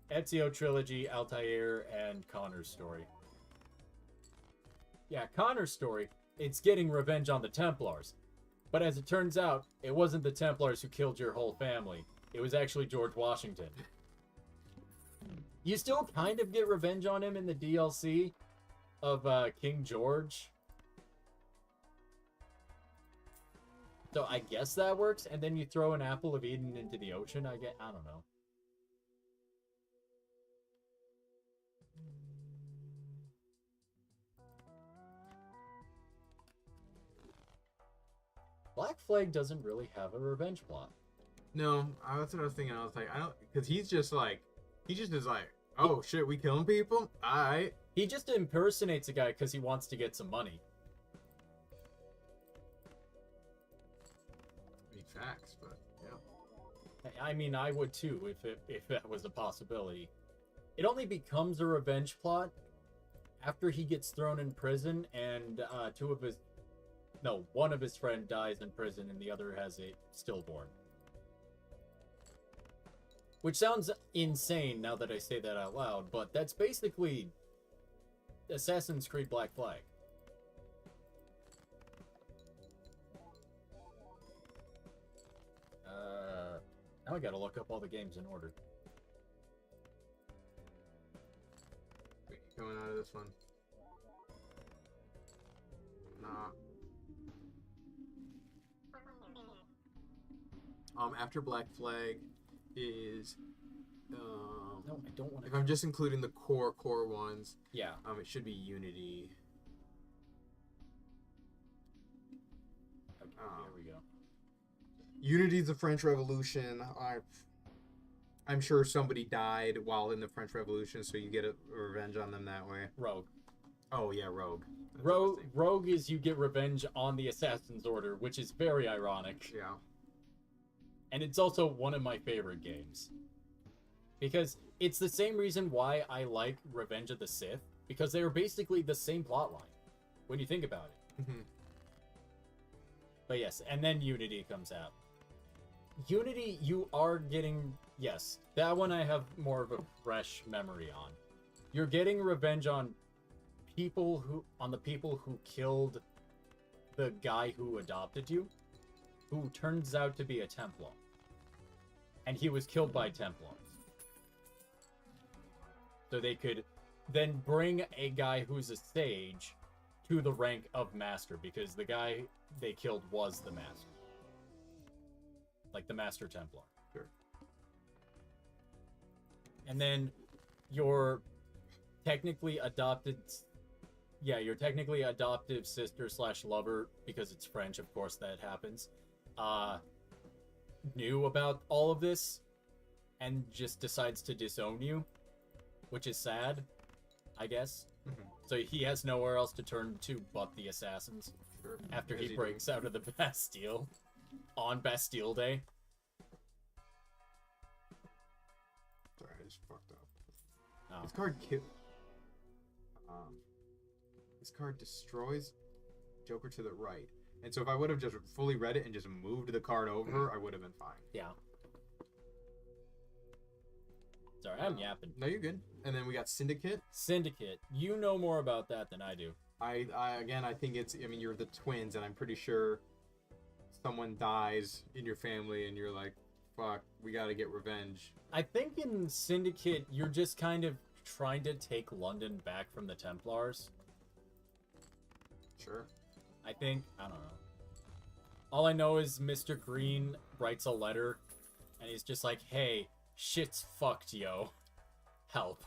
Ezio trilogy, Altair, and Connor's story. Yeah, Connor's story, it's getting revenge on the Templars. But as it turns out, it wasn't the Templars who killed your whole family. It was actually George Washington. You still kind of get revenge on him in the DLC of King George. So I guess that works, and then you throw an Apple of Eden into the ocean, I don't know. Black Flag doesn't really have a revenge plot. No, that's what I was thinking. I was like, I don't, because he just is like, oh shit, we killing people? Alright. He just impersonates a guy because he wants to get some money. Facts, but yeah. I mean, I would too if that was a possibility. It only becomes a revenge plot after he gets thrown in prison and one of his friends dies in prison and the other has a stillborn. Which sounds insane now that I say that out loud, but that's basically Assassin's Creed Black Flag. Now I gotta look up all the games in order. Wait, coming out of this one. Nah. After Black Flag is no, I don't want to. If I'm just including the core ones, yeah. It should be Unity. Okay, here we go. Unity's the French Revolution. I'm sure somebody died while in the French Revolution, so you get a revenge on them that way. Rogue. Oh yeah, Rogue. Rogue is you get revenge on the Assassin's Order, which is very ironic. Yeah. And it's also one of my favorite games. Because it's the same reason why I like Revenge of the Sith, because they are basically the same plotline, when you think about it. Mm-hmm. But yes, and then Unity comes out. Unity, you are getting... Yes, that one I have more of a fresh memory on. You're getting revenge on the people who killed the guy who adopted you, who turns out to be a Templar. And he was killed by Templars. So they could then bring a guy who's a sage to the rank of master, because the guy they killed was the master. Like the Master Templar. Sure. And then your technically adopted... Yeah, your technically adoptive sister / lover, because it's French, of course that happens, knew about all of this and just decides to disown you, which is sad, I guess. Mhm. So he has nowhere else to turn to but the assassins Sure. after As he you breaks out of the Bastille on Bastille Day. Sorry, I just fucked up. Oh. This card this card destroys Joker to the right. And so if I would have just fully read it and just moved the card over, I would have been fine. Yeah. Sorry, I'm yapping. No, you're good. And then we got Syndicate. Syndicate. You know more about that than I do. I think it's, I mean, you're the twins, and I'm pretty sure someone dies in your family, and you're like, fuck, we gotta get revenge. I think in Syndicate, you're just kind of trying to take London back from the Templars. Sure. I think. I don't know. All I know is Mr. Green writes a letter, and he's just like, hey, shit's fucked, yo. Help.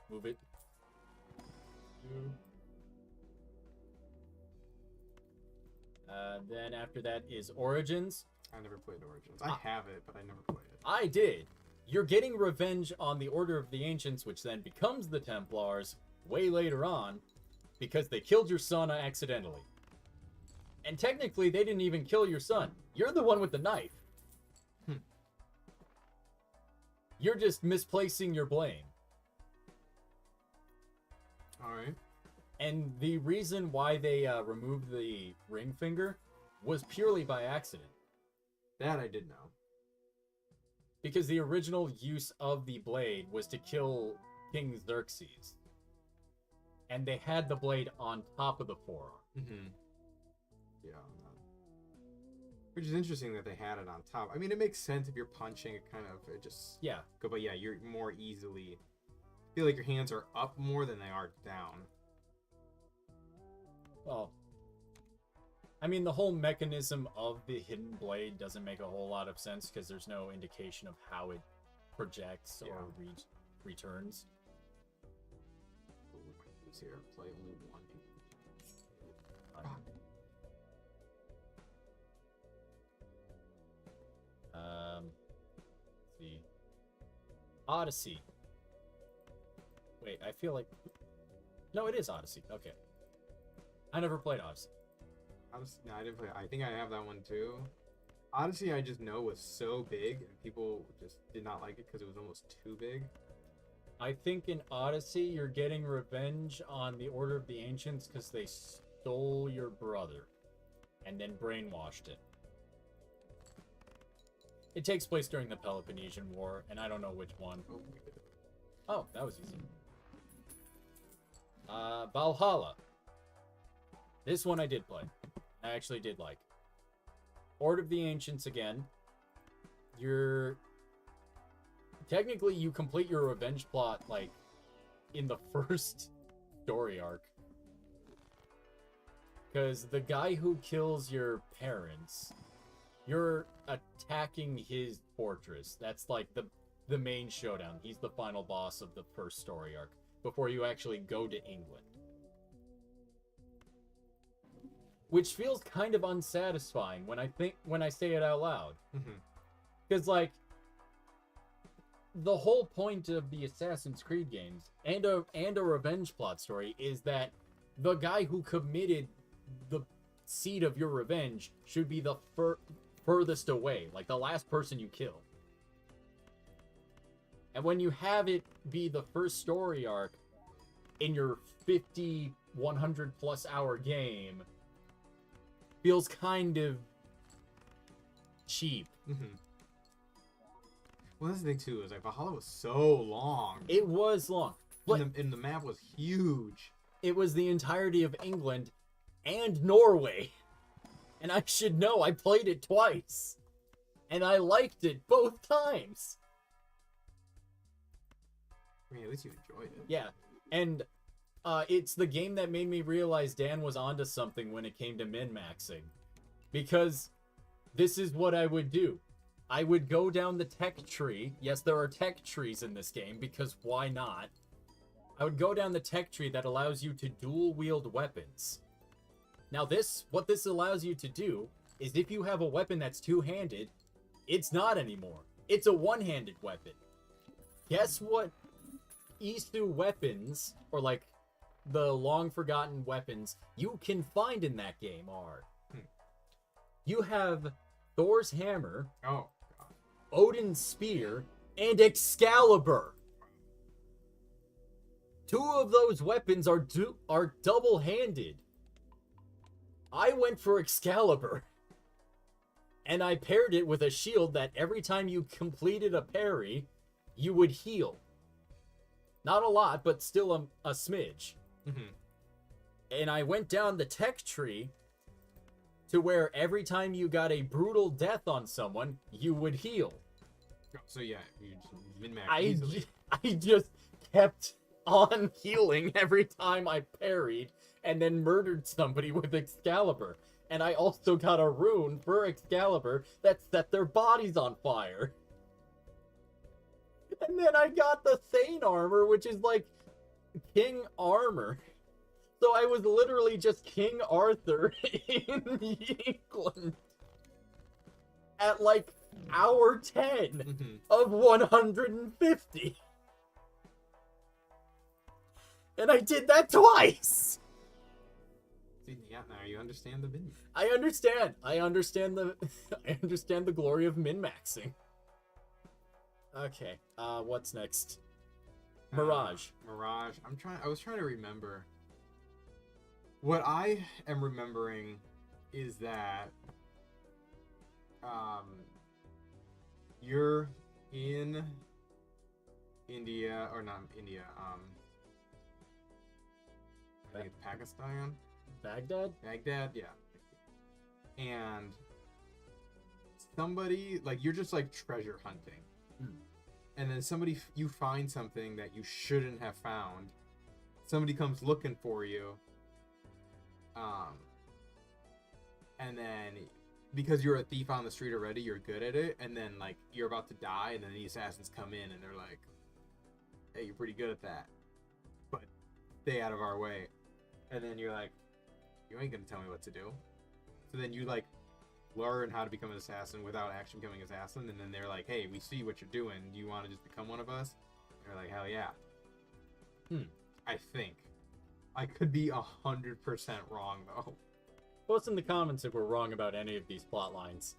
Move it. Then after that is Origins. I never played Origins. I have it, but I never played it. I did. You're getting revenge on the Order of the Ancients, which then becomes the Templars way later on, because they killed your son accidentally. And technically, they didn't even kill your son. You're the one with the knife. You're just misplacing your blame. Alright. And the reason why they removed the ring finger was purely by accident. That I did know. Because the original use of the blade was to kill King Xerxes. And they had the blade on top of the forearm. Mm-hmm. Yeah. Which is interesting that they had it on top. I mean, it makes sense if you're punching, it kind of, it just... Yeah. Go, but yeah, you're more easily... I feel like your hands are up more than they are down. Well, I mean, the whole mechanism of the hidden blade doesn't make a whole lot of sense because there's no indication of how it projects or returns. Let's here, play only one. Let's see. Odyssey. Wait, I feel like... No, it is Odyssey. Okay. I never played Odyssey. No, I didn't play. I think I have that one too. Odyssey, I just know was so big, and people just did not like it because it was almost too big. I think in Odyssey, you're getting revenge on the Order of the Ancients because they stole your brother and then brainwashed it. It takes place during the Peloponnesian War, and I don't know which one. Oh, that was easy. Valhalla. This one I did play. I actually did like. Order of the Ancients again. Technically, you complete your revenge plot, like, in the first story arc. Because the guy who kills your parents, you're attacking his fortress. That's, like, the main showdown. He's the final boss of the first story arc, before you actually go to England. Which feels kind of unsatisfying when I say it out loud. Because, like, the whole point of the Assassin's Creed games and a revenge plot story is that the guy who committed the seed of your revenge should be the furthest away, like the last person you kill. And when you have it be the first story arc in your 50, 100 plus hour game, feels kind of cheap. Well, that's the thing too, is like Valhalla was so long. It was long. But And the map was huge. it was the entirety of England and Norway. And I should know, I played it twice. And I liked it both times. I mean, at least you enjoyed it. Yeah. And it's the game that made me realize Dan was onto something when it came to min-maxing. Because this is what I would do. I would go down the tech tree. Yes, there are tech trees in this game, because why not? I would go down the tech tree that allows you to dual wield weapons. Now what this allows you to do is if you have a weapon that's two-handed, it's not anymore. It's a one-handed weapon. Guess what Isu weapons, or like the long-forgotten weapons you can find in that game are? You have Thor's hammer, Oh, God. Odin's spear, and Excalibur. Two of those weapons are double-handed. I went for Excalibur. And I paired it with a shield that every time you completed a parry, you would heal. Not a lot, but still a smidge. Mm-hmm. And I went down the tech tree to where every time you got a brutal death on someone, you would heal. So yeah, you min-max easily. I just kept on healing every time I parried and then murdered somebody with Excalibur. And I also got a rune for Excalibur that set their bodies on fire. And then I got the Thane armor, which is like King armor. So I was literally just King Arthur in England at like hour 10 of 150. And I did that twice. See, yeah, now you understand the min. I understand. I understand the glory of min-maxing. Okay, what's next? Mirage. Mirage. I was trying to remember. What I am remembering is that you're in India, or not India, I think it's Pakistan. Baghdad, yeah. And somebody, like, you're just like treasure hunting. And then you find something that you shouldn't have found. Somebody comes looking for you. And then because you're a thief on the street already, you're good at it. And then like you're about to die, and then the assassins come in and they're like, "Hey, you're pretty good at that, but stay out of our way." And then you're like, "You ain't gonna tell me what to do." So then you like learn how to become an assassin without actually becoming an assassin. And then they're like, "Hey, we see what you're doing. Do you want to just become one of us?" And you're like, "Hell yeah." I think. I could be 100% wrong though. Post in the comments if we're wrong about any of these plot lines.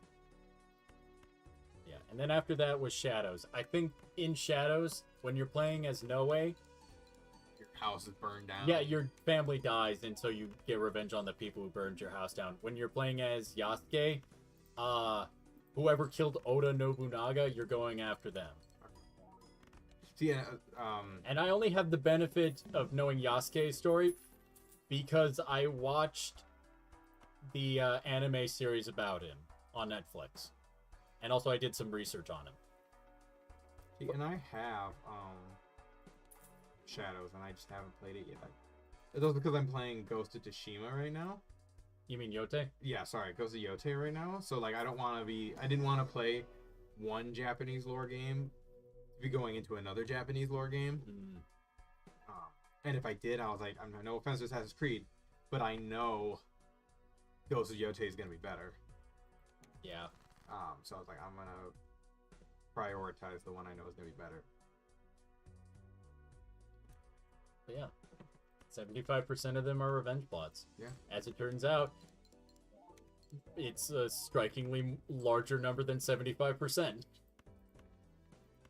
Yeah, and then after that was Shadows. I think in Shadows, when you're playing as Noe, your house is burned down. Yeah, your family dies, and so you get revenge on the people who burned your house down. When you're playing as Yasuke, whoever killed Oda Nobunaga, you're going after them. See, and I only have the benefit of knowing Yasuke's story because I watched the anime series about him on Netflix. And also I did some research on him. See, and I have Shadows, and I just haven't played it yet. It's also because I'm playing Ghost of Tsushima right now. You mean Yote? Yeah, sorry, Ghost of Yote right now. So like, I didn't want to play one Japanese lore game be going into another Japanese lore game. And if I did, I was like, I'm no offense to Assassin's Creed, but I know Ghost of Yote is gonna be better. Yeah. So I was like, I'm gonna prioritize the one I know is gonna be better. But yeah, 75% of them are revenge plots. Yeah. As it turns out, it's a strikingly larger number than 75%.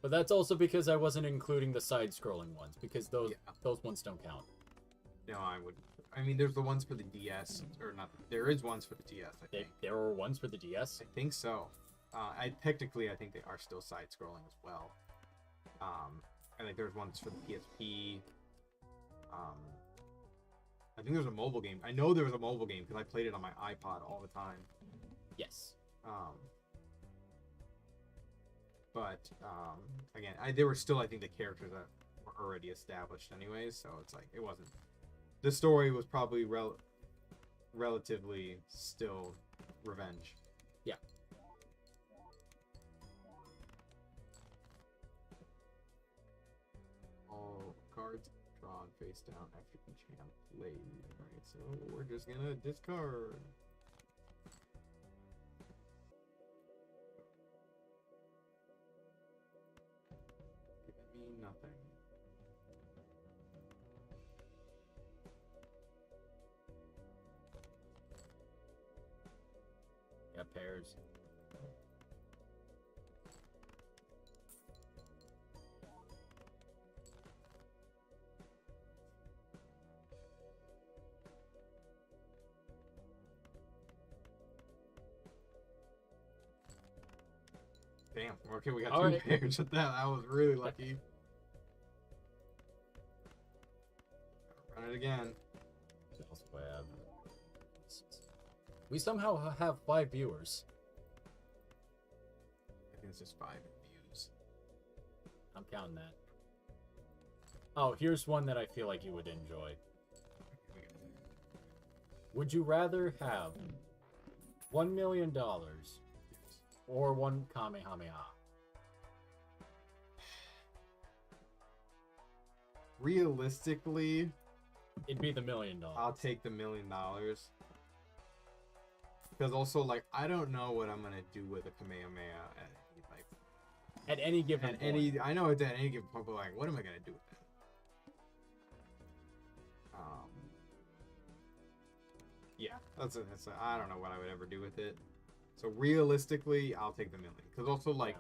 But that's also because I wasn't including the side-scrolling ones, because those ones don't count. No, I mean, there's the ones for the DS, or not. There is ones for the DS. I think there were ones for the DS. I think so. I think they are still side-scrolling as well. I think there's ones for the PSP. I think there's a mobile game. I know there was a mobile game because I played it on my iPod all the time. Yes. But again, there were still, I think, the characters that were already established anyways, so it's like it wasn't. The story was probably relatively still revenge. Yeah. All cards drawn face down after each hand played. Alright, so we're just gonna discard. nothing. Yeah, pairs. Damn. Okay, we got All two right. pairs with that. I was really lucky. Run it again. What else do I have? We somehow have 5 viewers. I think it's just 5 views. I'm counting that. Oh, here's one that I feel like you would enjoy. Would you rather have $1 million or 1 Kamehameha? Realistically, It'd be the $1 million. I'll take the $1 million. Because also, like, I don't know what I'm gonna do with a Kamehameha At any given point. I know it's at any given point, but like, what am I gonna do with it? Yeah, I don't know what I would ever do with it. So realistically, I'll take the $1 million. Because also, like,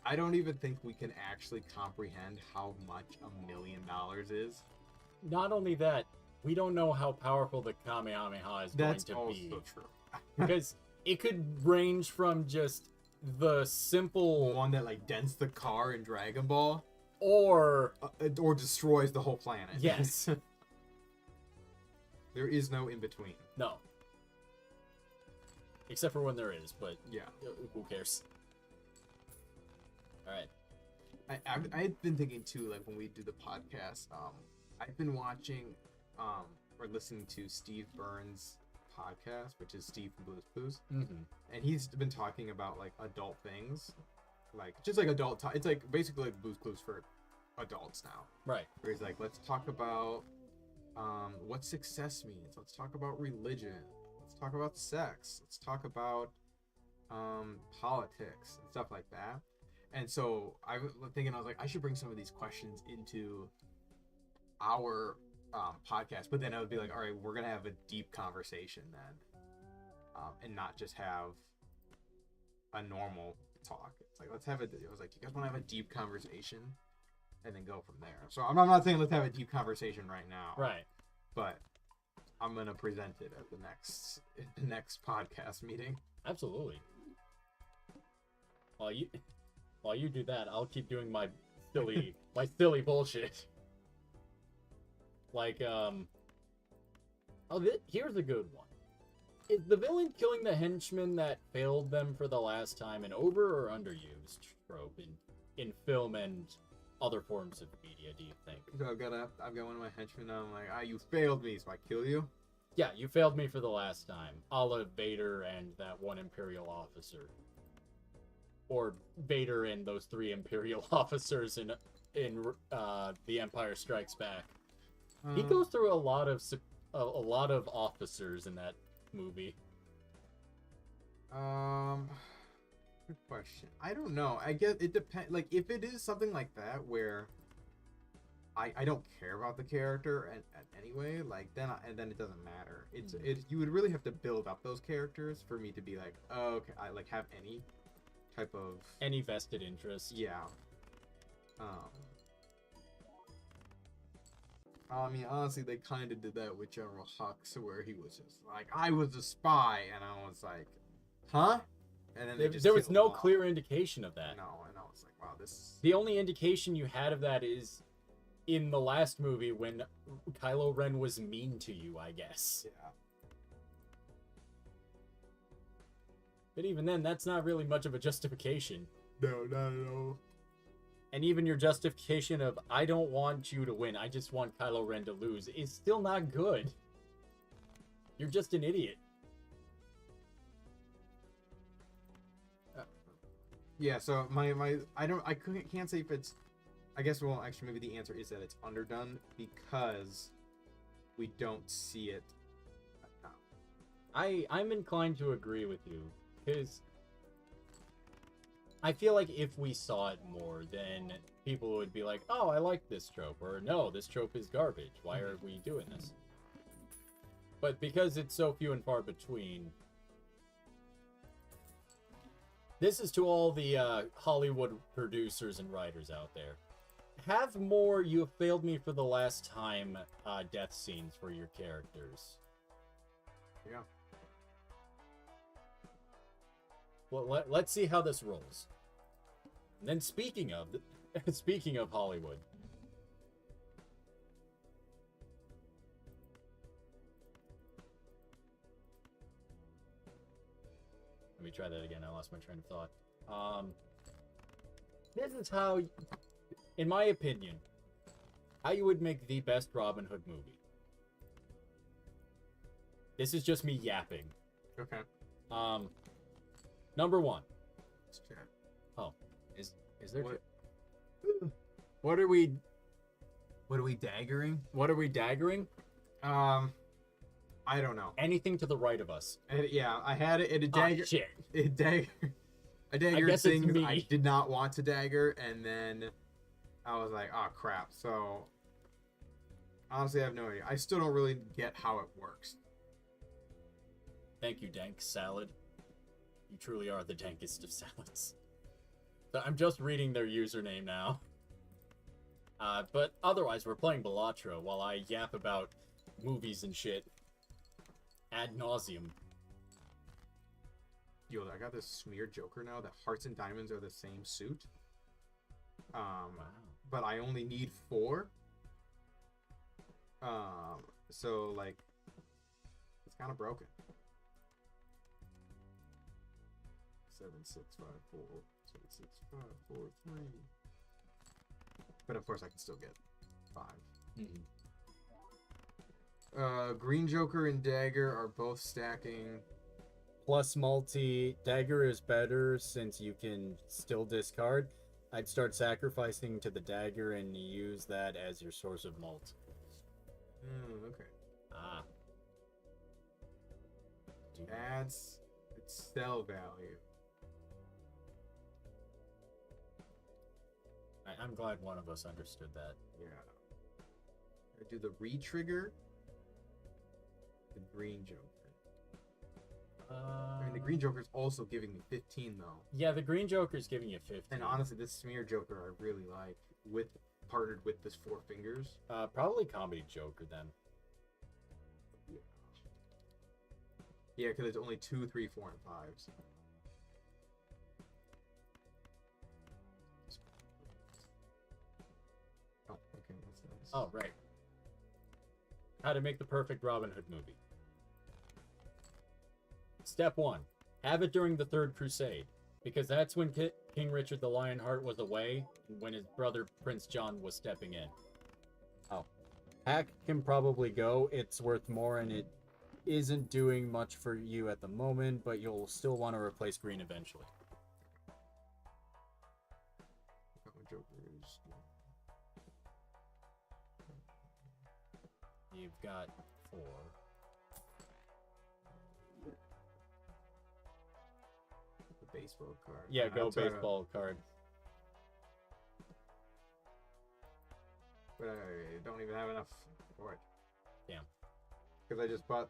I don't even think we can actually comprehend how much $1 million is. Not only that, we don't know how powerful the Kamehameha is That's going to be. also true. Because it could range from just the simple One that like dents the car in Dragon Ball, or destroys the whole planet. yes. There is no in between. No. Except for when there is, but Yeah. who cares? All right. I've been thinking too, like when we do the podcast, I've been watching or listening to Steve Burns' podcast, which is Steve from Blue's Clues, and he's been talking about like adult things, like just like adult. It's like basically like Blue's Clues for adults now. Right. Where he's like, let's talk about what success means. Let's talk about religion. Let's talk about sex. Let's talk about politics and stuff like that. And so I was thinking, I was like, I should bring some of these questions into our podcast, but then I would be like, all right, we're gonna have a deep conversation then, and not just have a normal talk. It's like, let's have it. It was like, you guys want to have a deep conversation, and then go from there. So I'm not saying let's have a deep conversation right now, Right. but I'm gonna present it at the next podcast meeting. Absolutely. While you do that, I'll keep doing my silly bullshit. Like, here's a good one. Is the villain killing the henchman that failed them for the last time an over or underused trope in film and other forms of media, do you think? So I've got one of my henchmen. I'm like, you failed me, so I kill you. Yeah, you failed me for the last time. A la Vader and that one Imperial officer. Or Vader and those 3 Imperial officers in The Empire Strikes Back. He goes through a lot of officers in that movie. Good question. I don't know. I guess it depends. Like, if it is something like that where I don't care about the character and anyway, like then it doesn't matter. You would really have to build up those characters for me to be like, oh, okay, I like have any type of any vested interest. Yeah. I mean, honestly, they kind of did that with General Hux, where he was just like, I was a spy, and I was like, huh? And then there was no clear indication of that. No, and I was like, wow, this. The only indication you had of that is in the last movie when Kylo Ren was mean to you, I guess. Yeah. But even then, that's not really much of a justification. No, not at all. And even your justification of, I don't want you to win, I just want Kylo Ren to lose, is still not good. You're just an idiot. Yeah, so I can't say if it's, I guess, well, actually, maybe the answer is that it's underdone because we don't see it enough. I'm inclined to agree with you, because I feel like if we saw it more, then people would be like, "Oh, I like this trope," or "No, this trope is garbage. Why are we doing this?" But because it's so few and far between, this is to all the Hollywood producers and writers out there. Have more "you have failed me for the last time" death scenes for your characters. Yeah. Well, let's see how this rolls. And then speaking of Hollywood, let me try that again. I lost my train of thought. This is how, in my opinion, how you would make the best Robin Hood movie. This is just me yapping. Okay. Number one. Let's chat. Oh, is there? What are we daggering? What are we daggering? I don't know. Anything to the right of us. Yeah, I had it. A dagger. Oh, shit. A dagger. A dagger guess it's things me. I did not want to dagger, and then I was like, oh crap. So honestly, I have no idea. I still don't really get how it works. Thank you, Dank Salad. You truly are the dankest of salads. So I'm just reading their username now. But otherwise, we're playing Balatro while I yap about movies and shit ad nauseum. Yo, I got this smeared Joker now. That hearts and diamonds are the same suit. Wow. But I only need 4. So like, it's kind of broken. 7, 6, 5, 4, 7, 6, 5, 4, 3. But of course, I can still get 5. Mm-hmm. Green Joker and Dagger are both stacking. Plus multi. Dagger is better since you can still discard. I'd start sacrificing to the dagger and use that as your source of mult. Okay. Ah. That's its sell value. I'm glad one of us understood that. Yeah. I do the re-trigger. The Green Joker. I mean, the Green Joker's also giving me 15 though. Yeah, the Green Joker's giving you 15. And honestly, this Smear Joker I really like, with partnered with this 4 fingers. Probably Comedy Joker then. Yeah, because it's only 2, 3, 4, and 5s. Oh, okay, that's nice. Oh, right. How to make the perfect Robin Hood movie. Step 1. Have it during the Third Crusade, because that's when King Richard the Lionheart was away, and when his brother Prince John was stepping in. Oh. Hack can probably go. It's worth more, and it isn't doing much for you at the moment, but you'll still want to replace green eventually. Joker is... You've got 4. The baseball card. Yeah, go I'll try to- baseball card. But I don't even have enough for it. Damn. Because I just bought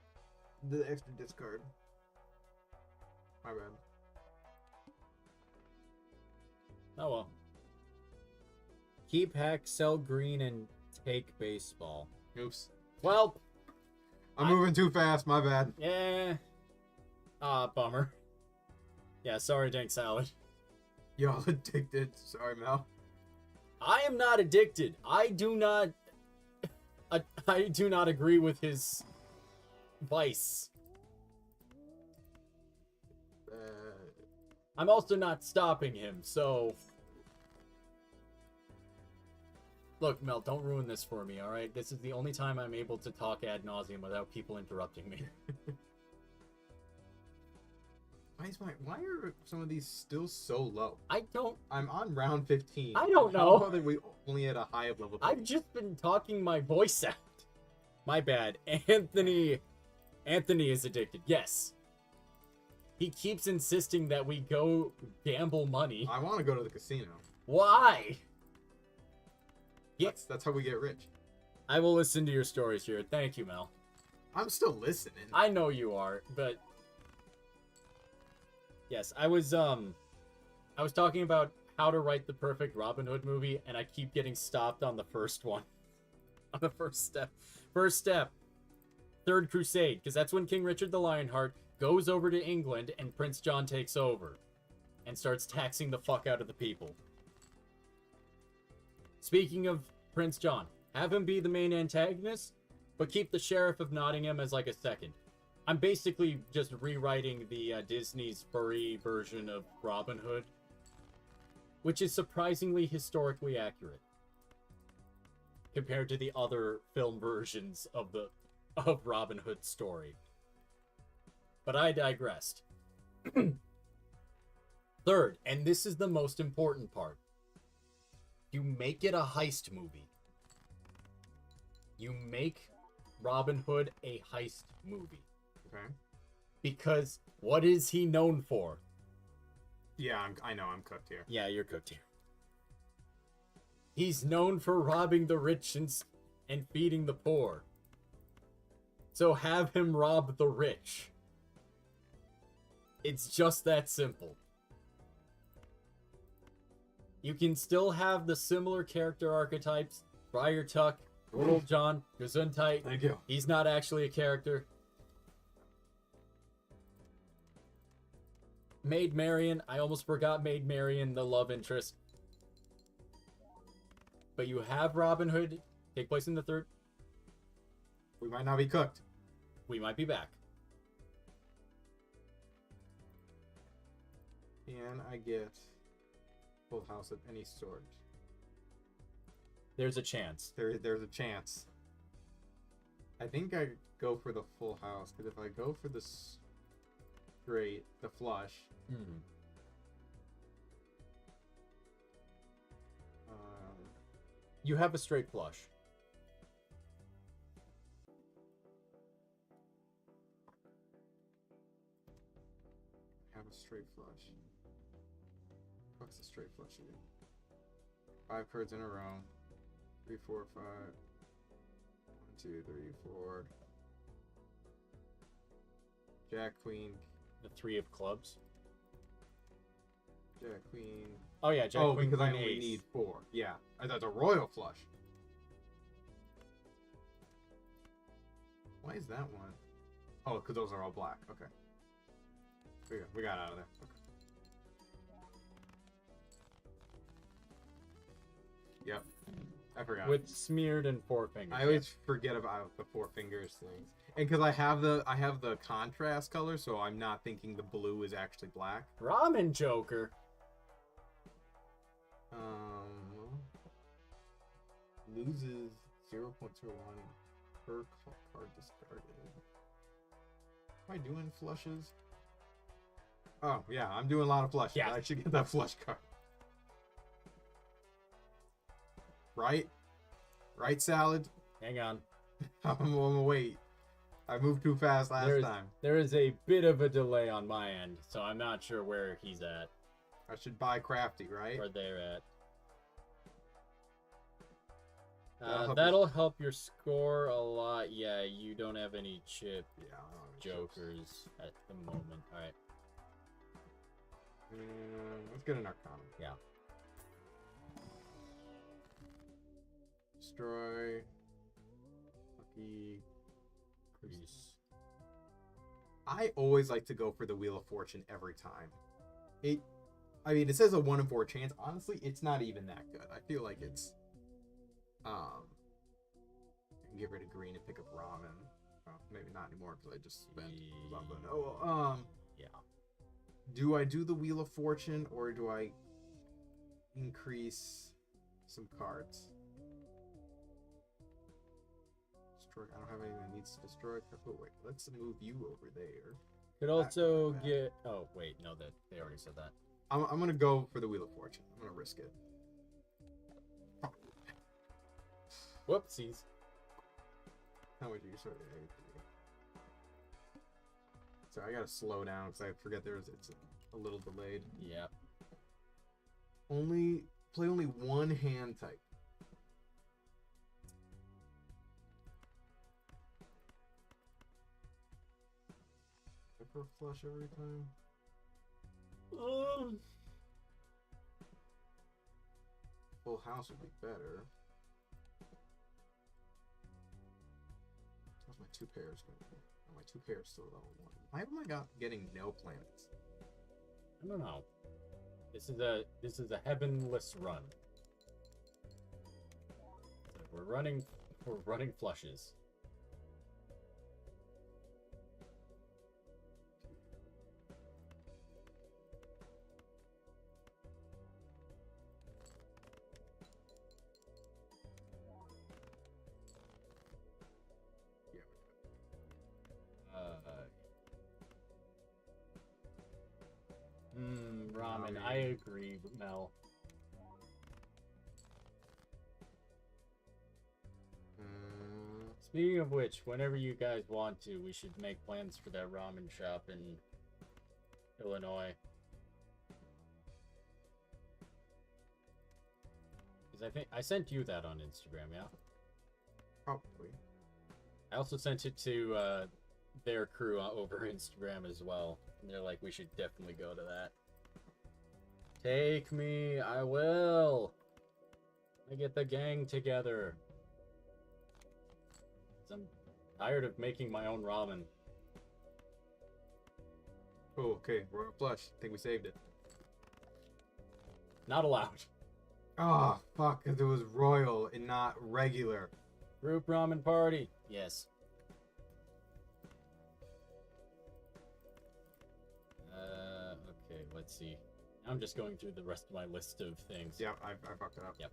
the extra discard. My bad. Oh well. Keep hack, sell green, and take baseball. Oops. Well, I'm moving too fast, my bad. yeah. Bummer. Yeah, sorry, Dank Salad. Y'all addicted. Sorry, Mel. I am not addicted. I do not agree with his vice. I'm also not stopping him, so... Look, Mel, don't ruin this for me, alright? This is the only time I'm able to talk ad nauseum without people interrupting me. Why are some of these still so low? I'm on round 15. I don't know. How are we only at a high of level 3? I've just been talking my voice out. My bad. Anthony is addicted. Yes. He keeps insisting that we go gamble money. I want to go to the casino. Why? That's how we get rich. I will listen to your stories here. Thank you, Mel. I'm still listening. I know you are, but yes, I was talking about how to write the perfect Robin Hood movie, and I keep getting stopped on the first one. On the first step. First step. Third Crusade, because that's when King Richard the Lionheart goes over to England and Prince John takes over and starts taxing the fuck out of the people. Speaking of Prince John, have him be the main antagonist, but keep the Sheriff of Nottingham as like a second. I'm basically just rewriting the Disney's furry version of Robin Hood, which is surprisingly historically accurate compared to the other film versions of Robin Hood's story. But I digressed. Third, and this is the most important part, you make it a heist movie. You make Robin Hood a heist movie. Okay. Because what is he known for? Yeah, I know I'm cooked here. Yeah, you're cooked here. He's known for robbing the rich and feeding the poor. So have him rob the rich. It's just that simple. You can still have the similar character archetypes. Friar Tuck, good old John, Gesundheit. Thank you. He's not actually a character. Maid Marian, I almost forgot Maid Marian, the love interest. But you have Robin Hood take place in the third. We might not be cooked. We might be back. Can I get full house of any sort? There's a chance. There's a chance. I think I go for the full house, because if I go for the straight, the flush, you have a straight flush. have a straight flush. What's a straight flush again? 5 cards in a row. 3, 4, 5. 1, 2, 3, 4. Jack, Queen. The 3 of clubs. Jack, Queen. Oh yeah, Jack, oh, Queen, because I Queen, only ace. need 4. Yeah, that's a royal flush. Why is that one? Oh, because those are all black. Okay. We got out of there. Okay. Yep. I forgot. With smeared and 4 fingers. I always forget about the 4 fingers things. And because I have the contrast color, so I'm not thinking the blue is actually black. Ramen Joker. Loses 0.01 per card discarded. Am I doing flushes? Oh yeah, I'm doing a lot of flushes. Yeah. I should get that flush card. Right? Right, Salad? Hang on. I'm gonna wait. I moved too fast last time. There is a bit of a delay on my end, so I'm not sure where he's at. I should buy Crafty, right? Where they're at. That'll help That'll help your score a lot. Yeah, you don't have any chip Yeah, I don't have any chips. jokers at the moment. Alright. Let's get an Arcana. Yeah. Destroy. Lucky. Crease. I always like to go for the Wheel of Fortune every time. I mean, it says a 1 in 4 chance. Honestly, it's not even that good. I feel like it's, I can get rid of green and pick up ramen. Well, maybe not anymore because I just spent something. Oh, yeah. Do I do the Wheel of Fortune or do I increase some cards? Destroy. I don't have anything that needs to destroy. Oh wait, let's move you over there. Could also get. Oh wait, no, that they already said that. I'm gonna go for the Wheel of Fortune. I'm gonna risk it. Whoopsies. How much are you sorry? So I gotta slow down because I forget it's a little delayed. Yeah. Play only one hand type. Ever flush every time? Full house would be better. What's my two pairs going to be? Oh, my two pairs still level 1. Why am I getting no planets? I don't know. This is a heavenless run. So we're running flushes. Ramen. I agree, Mel. Speaking of which, whenever you guys want to, we should make plans for that ramen shop in Illinois. Because I think I sent you that on Instagram, yeah? Probably. I also sent it to their crew over Instagram as well. And they're like, we should definitely go to that. Take me, I will. I get the gang together. I'm tired of making my own ramen. Oh, okay. Royal Flush. I think we saved it. Not allowed. Oh, fuck. Because it was royal and not regular. Group ramen party. Yes. Okay, let's see. I'm just going through the rest of my list of things. Yep, I fucked it up. Yep.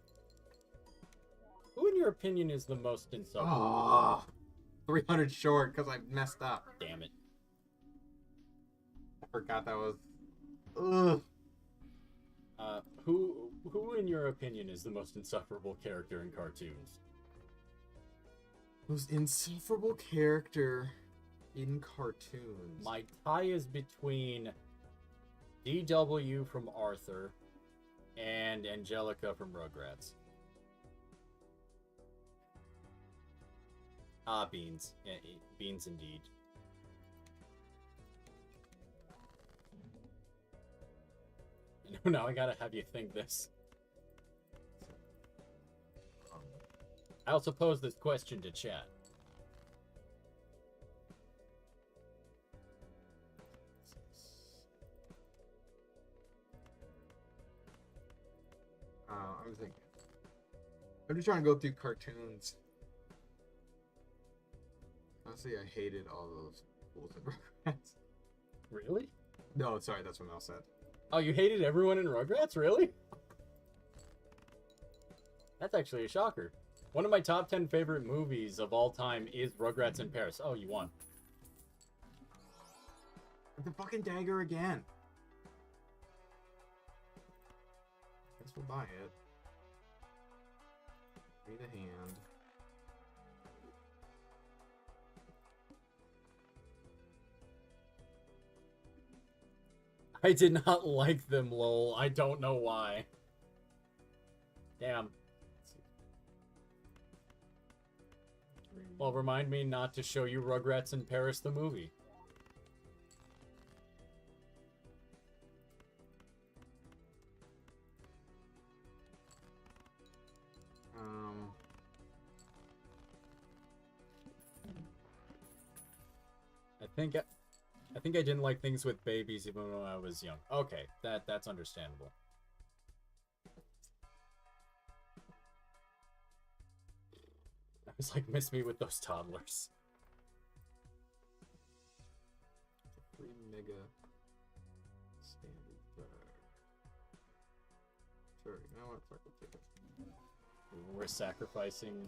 Who, in your opinion, is the most insufferable? Oh, 300 short because I messed up. Damn it. I forgot that was... Ugh. Who, in your opinion, is the most insufferable character in cartoons? Most insufferable character in cartoons. My tie is between DW from Arthur and Angelica from Rugrats. Beans. Beans indeed. Now I gotta have you think this. I also posed this question to chat. I'm thinking. I'm just trying to go through cartoons. Honestly, I hated all those fools in Rugrats. Really? No, sorry, that's what Mel said. Oh, you hated everyone in Rugrats? Really? That's actually a shocker. One of my top 10 favorite movies of all time is Rugrats in Paris. Oh, you won. The fucking dagger again. Guess we'll buy it. Need a hand. I did not like them, lol. I don't know why. Damn. Well, remind me not to show you Rugrats in Paris the movie. I think I didn't like things with babies even when I was young. Okay, that's understandable. I was like, miss me with those toddlers. 3 mega standard bag. Sure, you know what? Fuck, we'll take it. We're sacrificing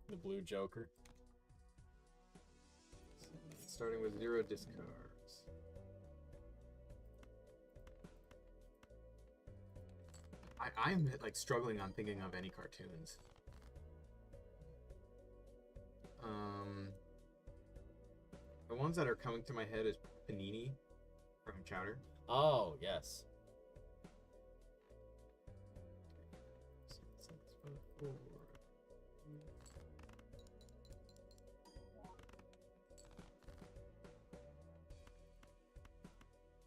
the blue Joker. Starting with 0 discards. I'm like struggling on thinking of any cartoons. ones that are coming to my head is Panini from Chowder. Oh, yes.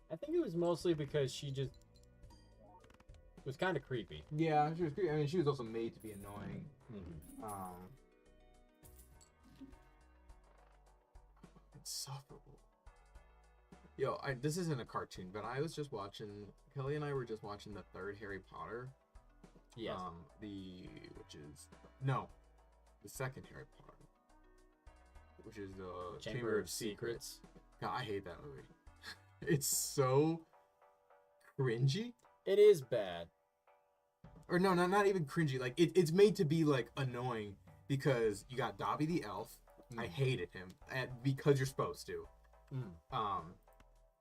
I think it was mostly because she just was kind of creepy. Yeah, she was. I mean, she was also made to be annoying. Mm-hmm. Insufferable. Yo, this isn't a cartoon, but I was just watching. Kelly and I were just watching the third Harry Potter. Yes. The second Harry Potter, which is the Chamber of Secrets. God, I hate that movie. It's so cringy. It is bad. Or no, not even cringy. Like it's made to be like annoying because you got Dobby the elf. I hated him, because you're supposed to.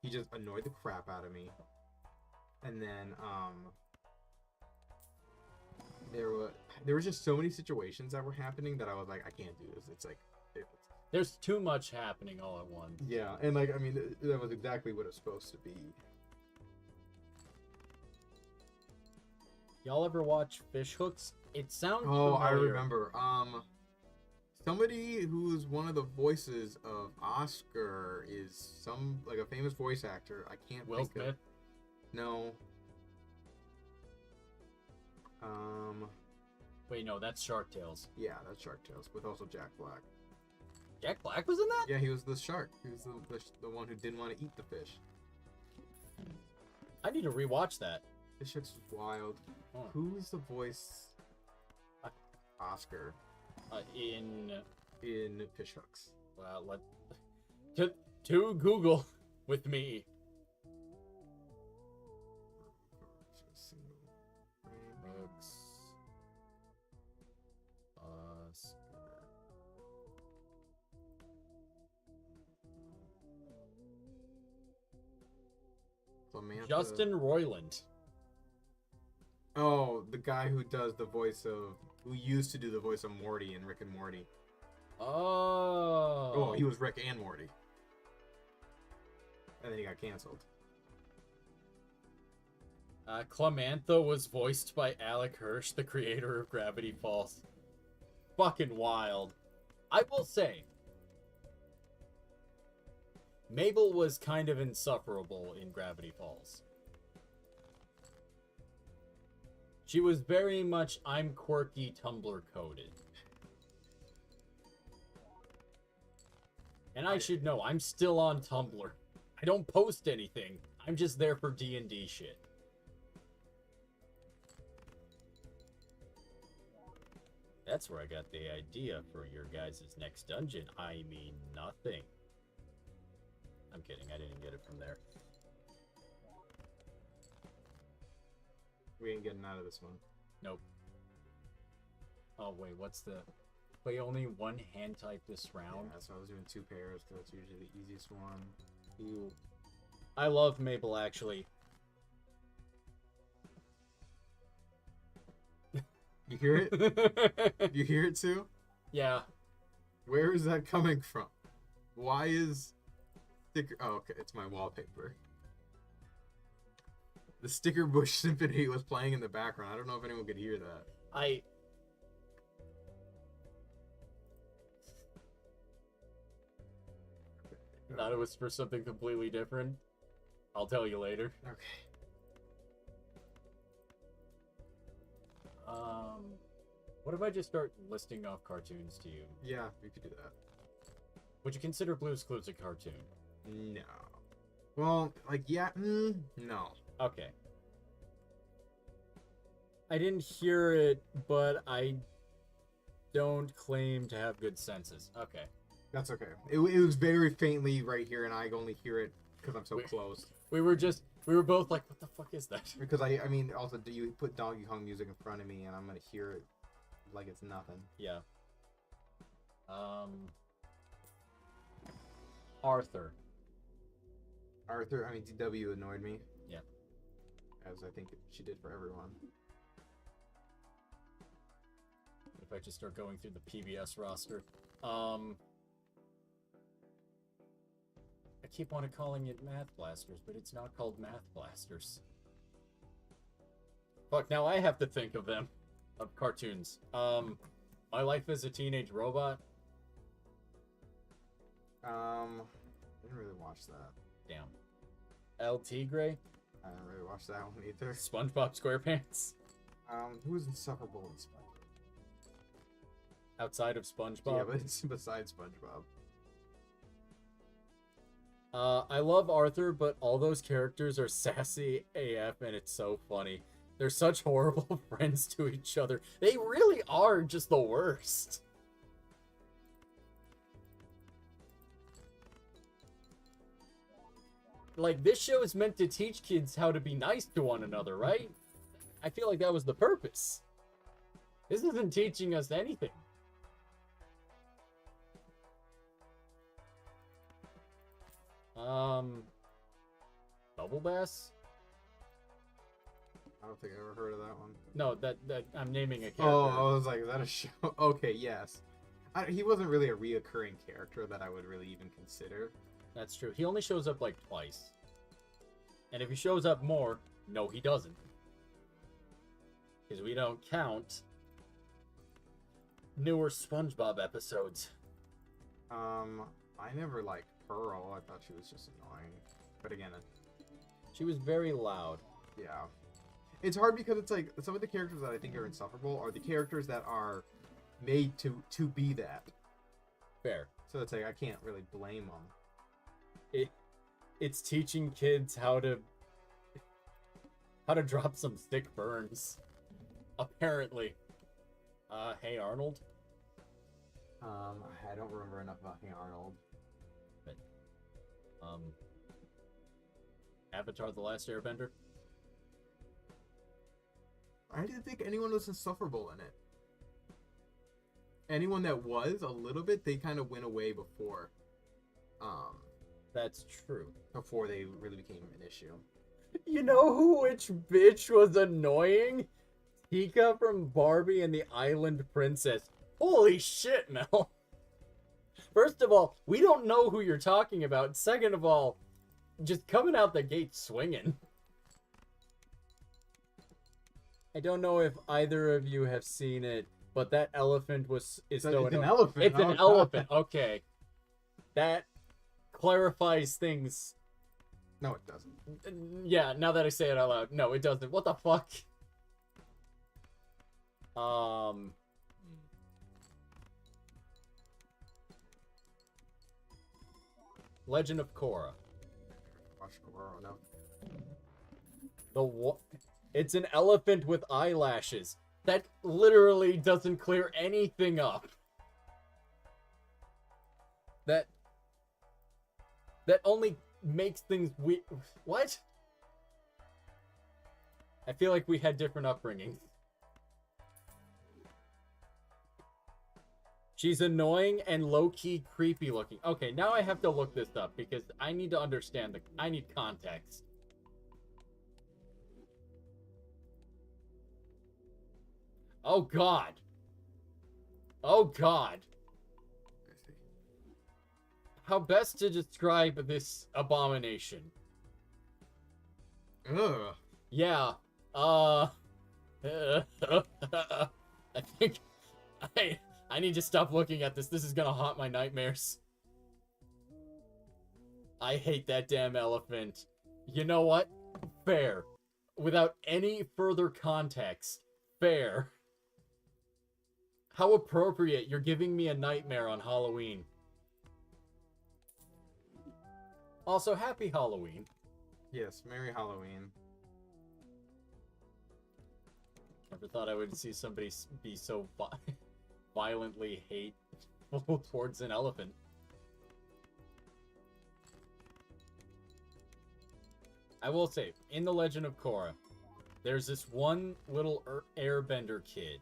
He just annoyed the crap out of me. And then there were just so many situations that were happening that I was like, I can't do this. It's like there's too much happening all at once. Yeah, and like I mean that was exactly what it's supposed to be. Y'all ever watch Fish Hooks? It sounds Oh, familiar. I remember. Somebody who's one of the voices of Oscar is like a famous voice actor. I can't Will think Smith? of. No. Wait, no, that's Shark Tales. Yeah, that's Shark Tales with also Jack Black. Jack Black was in that? Yeah, he was the shark. He was the one who didn't want to eat the fish. I need to rewatch that. Fish Hooks was wild. Oh. Who's the voice? Oscar. In Fish Hooks. Well, to Google with me. Hooks. Oscar. Samantha. Justin Roiland. Oh, the guy who used to do the voice of Morty in Rick and Morty. Oh, he was Rick and Morty. And then he got canceled. Clemantha was voiced by Alec Hirsch, the creator of Gravity Falls. Fucking wild. I will say, Mabel was kind of insufferable in Gravity Falls. She was very much, I'm quirky, Tumblr coded. And I should know, I'm still on Tumblr. I don't post anything. I'm just there for D&D shit. That's where I got the idea for your guys' next dungeon. I mean, nothing. I'm kidding, I didn't get it from there. We ain't getting out of this one. Nope. Oh, wait, what's the... Play only one hand type this round? Yeah, so I was doing 2 pairs, because that's usually the easiest one. Ooh. I love Mabel, actually. You hear it? You hear it too? Yeah. Where is that coming from? Why is sticker? Oh, okay, it's my wallpaper. The Sticker Bush Symphony was playing in the background. I don't know if anyone could hear that. I thought it was for something completely different. I'll tell you later. Okay. What if I just start listing off cartoons to you? Yeah, we could do that. Would you consider Blue's Clues a cartoon? No. Well, like, yeah, no. Okay. I didn't hear it, but I don't claim to have good senses. Okay. That's okay. It was very faintly right here, and I only hear it because I'm so close. We were both like, what the fuck is that? Because I mean, also, do you put Donkey Kong music in front of me, and I'm gonna hear it like it's nothing. Yeah. Arthur. I mean, DW annoyed me. Yeah. As I think she did for everyone. If I just start going through the PBS roster. keep on calling it Math Blasters, but it's not called Math Blasters. Fuck, now I have to think of them. Of cartoons. My Life as a Teenage Robot. Didn't really watch that. Damn. El Tigre. I didn't really watch that one either. SpongeBob SquarePants. Who was insufferable in SpongeBob? Outside of SpongeBob. Yeah, but it's besides SpongeBob. I love Arthur, but all those characters are sassy AF, and it's so funny. They're such horrible friends to each other. They really are just the worst. Like, this show is meant to teach kids how to be nice to one another, right? I feel like that was the purpose. This isn't teaching us anything. Bubble Bass? I don't think I ever heard of that one. No, that I'm naming a character. Oh, I was like, is that a show? Okay, yes. He wasn't really a reoccurring character that I would really even consider. That's true. He only shows up like twice. And if he shows up more, no, he doesn't. Because we don't count newer SpongeBob episodes. I never liked Pearl. I thought she was just annoying. But again, She was very loud. yeah. It's hard because it's like some of the characters that I think are insufferable are the characters that are made to be that. Fair. So it's like I can't really blame them. It's teaching kids how to drop some stick burns. Apparently. Hey Arnold. I don't remember enough about Hey Arnold. But, Avatar: The Last Airbender. I didn't think anyone was insufferable in it. Anyone that was a little bit, they kind of went away before. That's true. Before they really became an issue. You know which bitch was annoying? Tika from Barbie and the Island Princess. Holy shit, Mel. First of all, we don't know who you're talking about. Second of all, just coming out the gate swinging. I don't know if either of you have seen it, but that elephant is so annoying. It's an elephant. It's an elephant. Okay. That clarifies things. No, it doesn't. Yeah, now that I say it out loud. No, it doesn't. What the fuck? Legend of Korra. Watch Korra, no. It's an elephant with eyelashes. That literally doesn't clear anything up. That only makes things weird. What? I feel like we had different upbringings. She's annoying and low-key creepy looking. Okay, now I have to look this up because I need to understand I need context. Oh god. Oh god. How best to describe this abomination? Ugh. Yeah. I think I need to stop looking at this. This is gonna haunt my nightmares. I hate that damn elephant. You know what? Fair. Without any further context. Fair. How appropriate. You're giving me a nightmare on Halloween. Also, happy Halloween. Yes, Merry Halloween. Never thought I would see somebody be so violently hateful towards an elephant. I will say, in The Legend of Korra, there's this one little airbender kid.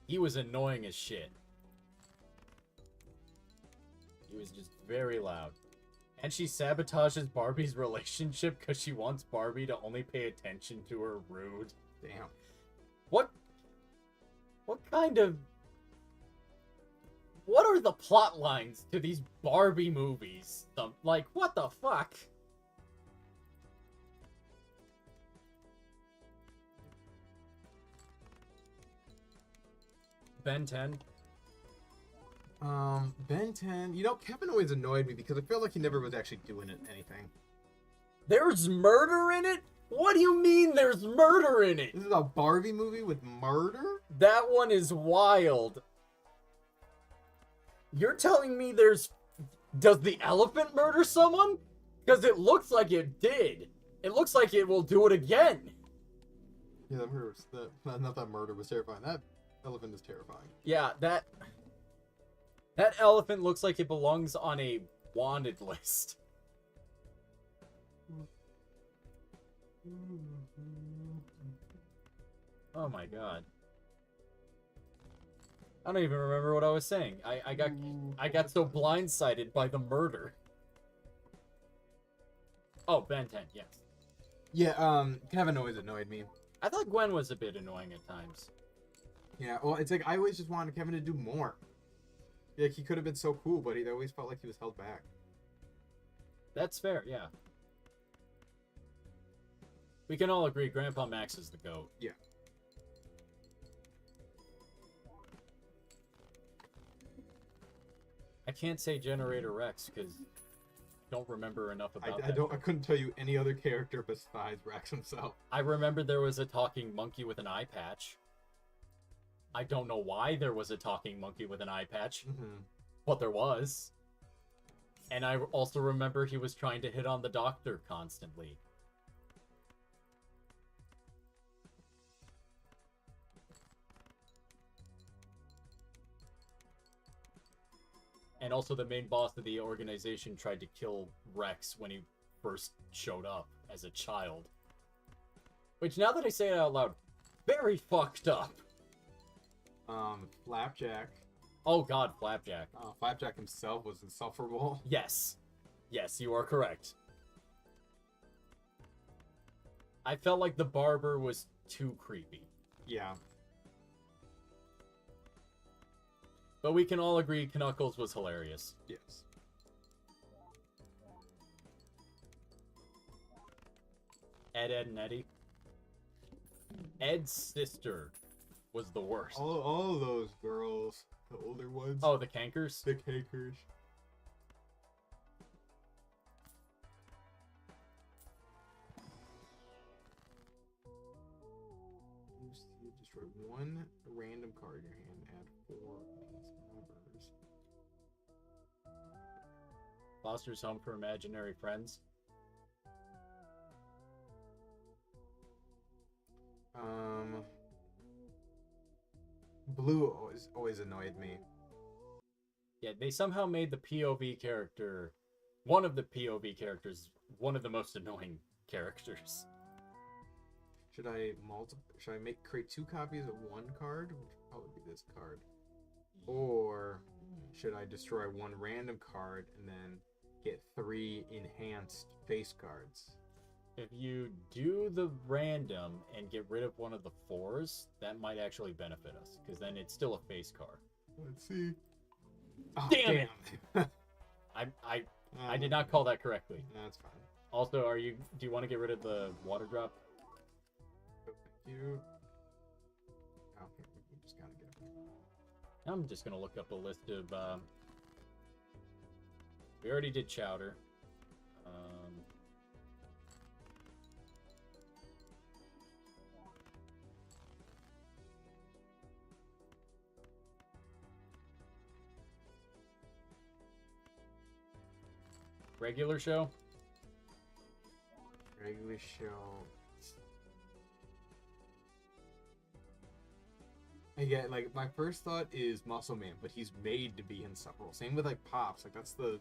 He was annoying as shit. He was just very loud. And she sabotages Barbie's relationship because she wants Barbie to only pay attention to her. Rude. Damn. What kind of what are the plot lines to these Barbie movies? Like, what the fuck? Ben 10. Ben 10. You know, Kevin always annoyed me because I feel like he never was actually doing anything. There's murder in it? What do you mean there's murder in it? This is a Barbie movie with murder? That one is wild. You're telling me there's... Does the elephant murder someone? Because it looks like it did. It looks like it will do it again. Yeah, that murder was... Not that murder was terrifying. That elephant is terrifying. Yeah, that elephant looks like it belongs on a wanted list. Oh my god. I don't even remember what I was saying. I got so blindsided by the murder. Oh, Ben 10, yes. Yeah, Kevin always annoyed me. I thought Gwen was a bit annoying at times. Yeah, well, it's like I always just wanted Kevin to do more. Like, he could have been so cool, but he always felt like he was held back. That's fair, yeah. We can all agree Grandpa Max is the GOAT. Yeah. I can't say Generator Rex because I don't remember enough about that. I couldn't tell you any other character besides Rex himself. I remember there was a talking monkey with an eye patch. I don't know why there was a talking monkey with an eye patch, but there was. And I also remember he was trying to hit on the doctor constantly. And also the main boss of the organization tried to kill Rex when he first showed up as a child. Which, now that I say it out loud, very fucked up. Flapjack. Oh god, Flapjack. Flapjack himself was insufferable. Yes. Yes, you are correct. I felt like the barber was too creepy. Yeah. But we can all agree Knuckles was hilarious. Yes. Ed, and Eddie. Ed's sister was the worst. All those girls. The older ones. Oh, the Cankers? The Cankers. You destroy one random card in your hand, add 4 numbers. Foster's Home for Imaginary Friends. Blue always annoyed me. Yeah, they somehow made the POV character, one of the POV characters, one of the most annoying characters. Should I create 2 copies of one card, which would probably be this card, or should I destroy 1 random card and then get 3 enhanced face cards? If you do the random and get rid of one of the 4s, that might actually benefit us, because then it's still a face card. Let's see. Oh, Damn it! I did not call that correctly. That's fine. Also, do you want to get rid of the water drop? Thank you. Okay, we just gotta get it. I'm just gonna look up a list of. We already did Chowder. Regular show? Regular show. Again, like, my first thought is Muscle Man, but he's made to be insufferable. Same with, like, Pops. Like, that's the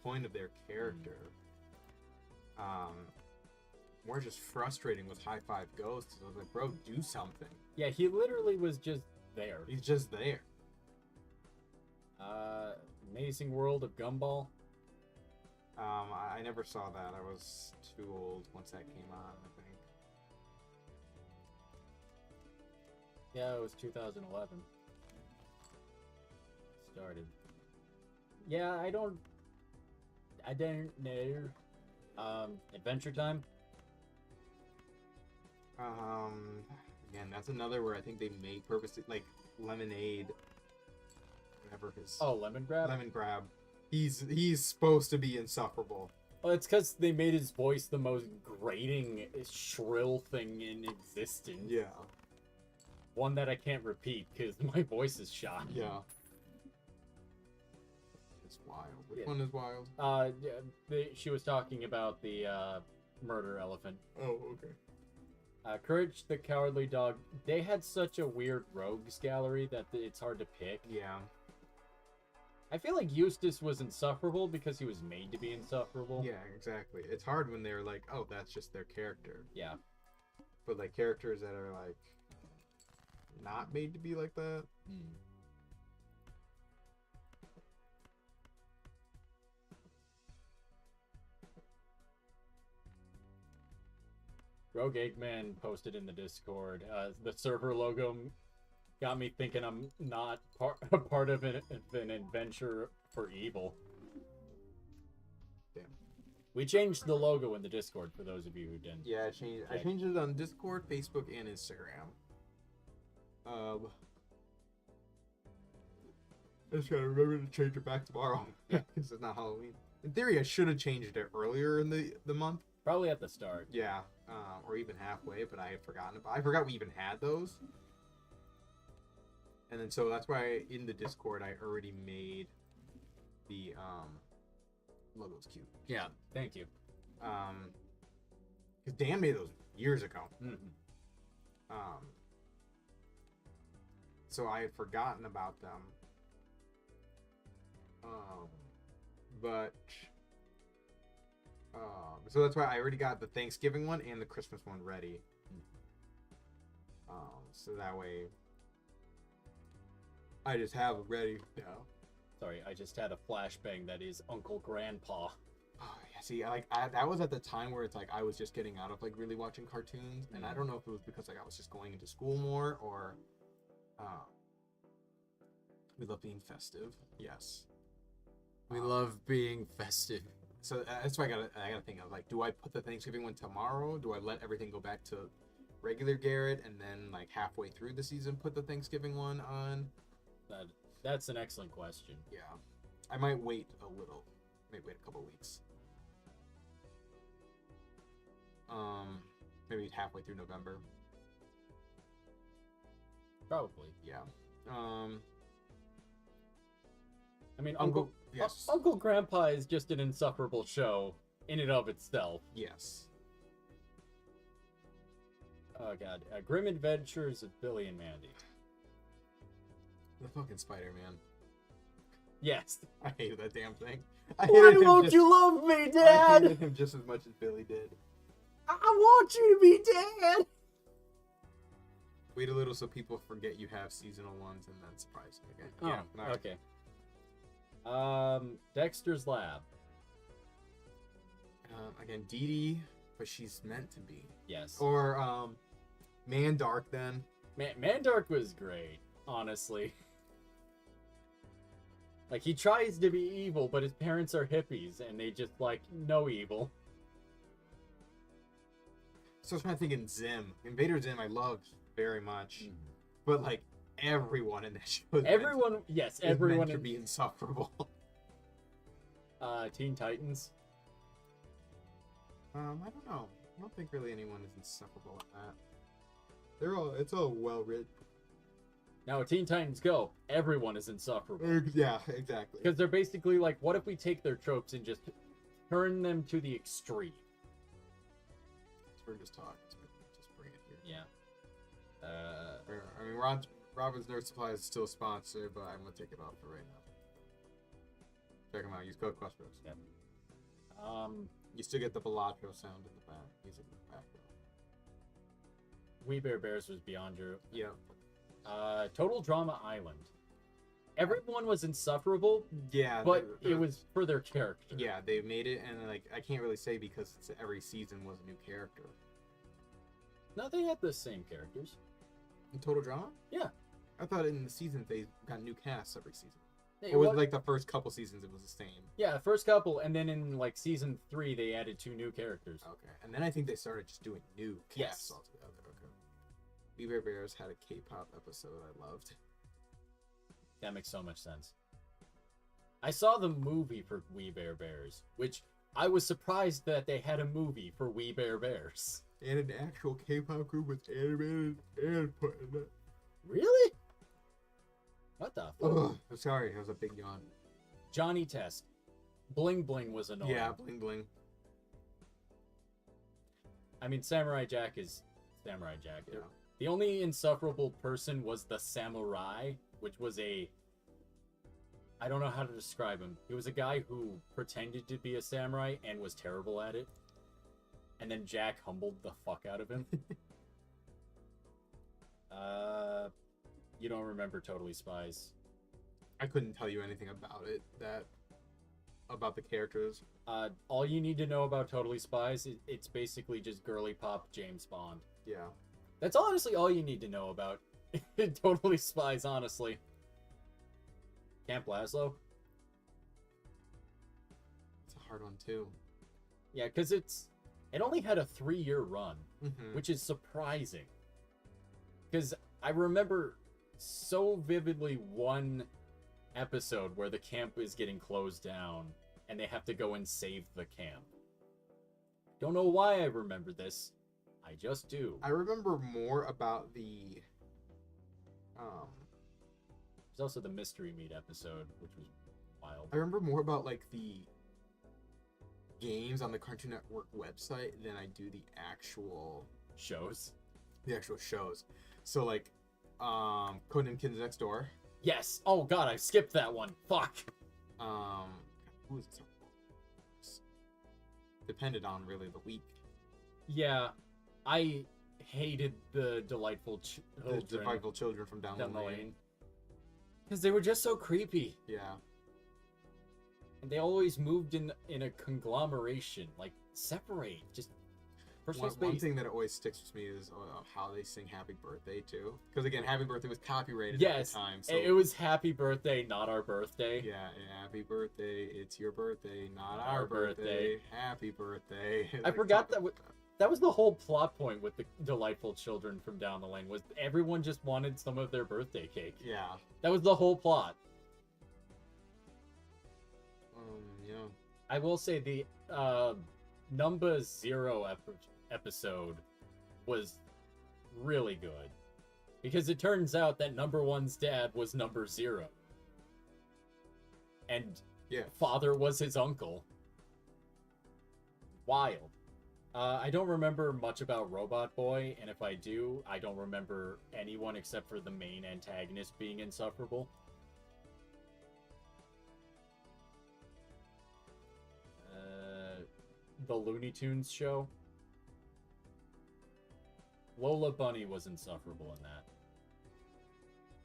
point of their character. More just frustrating with High Five Ghosts. I was like, bro, do something. Yeah, he literally was just there. He's just there. Amazing World of Gumball. I never saw that. I was too old once that came on, I think. Yeah, it was 2011. Started. Yeah, I don't know. Adventure Time. Again, that's another where I think they made purposely like lemonade, whatever his Oh, Lemon Grab. lemon grab. He's supposed to be insufferable. Well, it's because they made his voice the most grating, shrill thing in existence. Yeah. One that I can't repeat because my voice is shot. Yeah. It's wild. Which Yeah. one is wild? She was talking about the murder elephant. Oh, okay. Courage the Cowardly Dog. They had such a weird rogues gallery that it's hard to pick. Yeah. I feel like Eustace was insufferable because he was made to be insufferable. Yeah, exactly. It's hard when they're like, oh, that's just their character. Yeah. But like characters that are like not made to be like that. Rogue Eggman posted in the Discord. The server logo got me thinking I'm not a part of an adventure for evil. Damn. We changed the logo in the Discord for those of you who didn't. Yeah, I changed it on Discord, Facebook, and Instagram. I just gotta remember to change it back tomorrow. Because it's not Halloween. In theory, I should have changed it earlier in the month. Probably at the start. Yeah, or even halfway, but I had forgotten about. I forgot we even had those. And then so that's why in the Discord I already made the logos cute. Yeah, thank you. Because Dan made those years ago. Mm-hmm. So I had forgotten about them. So that's why I already got the Thanksgiving one and the Christmas one ready. So that way I just have it ready now. Sorry, I just had a flashbang that is Uncle Grandpa. Oh, yeah, see, that was at the time where it's like I was just getting out of like really watching cartoons, and I don't know if it was because like I was just going into school more or we love being festive. Yes, We love being festive. so that's why I gotta think of like, do I put the Thanksgiving one tomorrow? Do I let everything go back to regular Garrett and then like halfway through the season put the Thanksgiving one on? That's an excellent question. Yeah, I might wait a little. Maybe wait a couple weeks. Maybe halfway through November. Probably. Yeah. I mean, Uncle. Yes. Uncle Grandpa is just an insufferable show in and of itself. Yes. Oh god, Grim Adventures of Billy and Mandy. The fucking Spider-Man. Yes. I hated that damn thing. Why won't you love me, I Dad? hated him just as much as Billy did. I want you to be Dad. Wait a little so people forget you have seasonal ones and then surprise them again. Oh, Yeah. All right. okay. Dexter's Lab. Again, Dee Dee, but she's meant to be. Yes. Or Mandark then. Mandark was great, honestly. Like, he tries to be evil, but his parents are hippies, and they just, like, no evil. So I was trying to think in Zim. Invader Zim I loved very much. But like everyone in that show is Everyone, yes, everyone meant to be insufferable. Teen Titans. I don't know. I don't think really anyone is insufferable at that. It's all well written. Now, Teen Titans Go, everyone is insufferable. Yeah, exactly. Because they're basically like, what if we take their tropes and just turn them to the extreme? We're just talking. Just bring it here. Yeah. I mean, Robin's Nerd Supply is still a sponsor, but I'm gonna take it off for right now. Check them out. Use code Questbros. Yep. You still get the Balatro sound in the back. Music in the background. We Bear Bears was beyond your. Yeah. Total Drama Island. Everyone was insufferable. Yeah. But it was for their character. Yeah, they made it, and like I can't really say because every season was a new character. No, they had the same characters. In Total Drama? Yeah. I thought in the seasons they got new casts every season. It was like the first couple seasons, it was the same. Yeah, the first couple, and then in like season 3, they added 2 new characters. Okay, and then I think they started just doing new casts Yes. altogether. Okay. We Bare Bears had a K-pop episode I loved. That makes so much sense. I saw the movie for We Bare Bears, which I was surprised that they had a movie for We Bare Bears. And an actual K-pop group with animated and put in it. Really? What the fuck? Ugh, I'm sorry, that was a big yawn. Johnny Test. Bling Bling was annoying. Yeah, Bling Bling. I mean, Samurai Jack is Samurai Jack. Yeah. The only insufferable person was the Samurai, which was a... I don't know how to describe him. He was a guy who pretended to be a samurai and was terrible at it. And then Jack humbled the fuck out of him. You don't remember Totally Spies? I couldn't tell you anything about it, about the characters. All you need to know about Totally Spies, it's basically just girly pop James Bond. Yeah. That's honestly all you need to know about Totally Spies, honestly. Camp Laszlo? It's a hard one, too. Yeah, because it only had a 3-year run, Mm-hmm. which is surprising. Because I remember so vividly one episode where the camp is getting closed down and they have to go and save the camp. Don't know why I remember this. I just do. I remember more about the... There's also the Mystery Meat episode, which was wild. I remember more about, like, the games on the Cartoon Network website than I do the actual Shows. shows. So, like, Codename Kids Next Door. Yes! Oh god, I skipped that one. Fuck! Who is it? Depended on, really, the week. Yeah, I hated the Delightful The Children Delightful Children from Down the Lane. Because they were just so creepy. Yeah. And they always moved in a conglomeration. Like, separate. Just personal One space. thing that always sticks with me is how they sing Happy Birthday, too. Because, again, Happy Birthday was copyrighted at Yes, the time. So, it was Happy Birthday, not our birthday. yeah, Happy Birthday, it's your birthday, not Our our birthday. birthday. Happy birthday. I forgot that was the whole plot point with the Delightful Children from Down the Lane, was everyone just wanted some of their birthday cake. Yeah. That was the whole plot. Yeah. I will say the number 0 episode was really good. Because it turns out that number 1's dad was number 0. And Yeah. father was his uncle. Wild. I don't remember much about Robot Boy, and if I do, I don't remember anyone except for the main antagonist being insufferable. The Looney Tunes show. Lola Bunny was insufferable in that.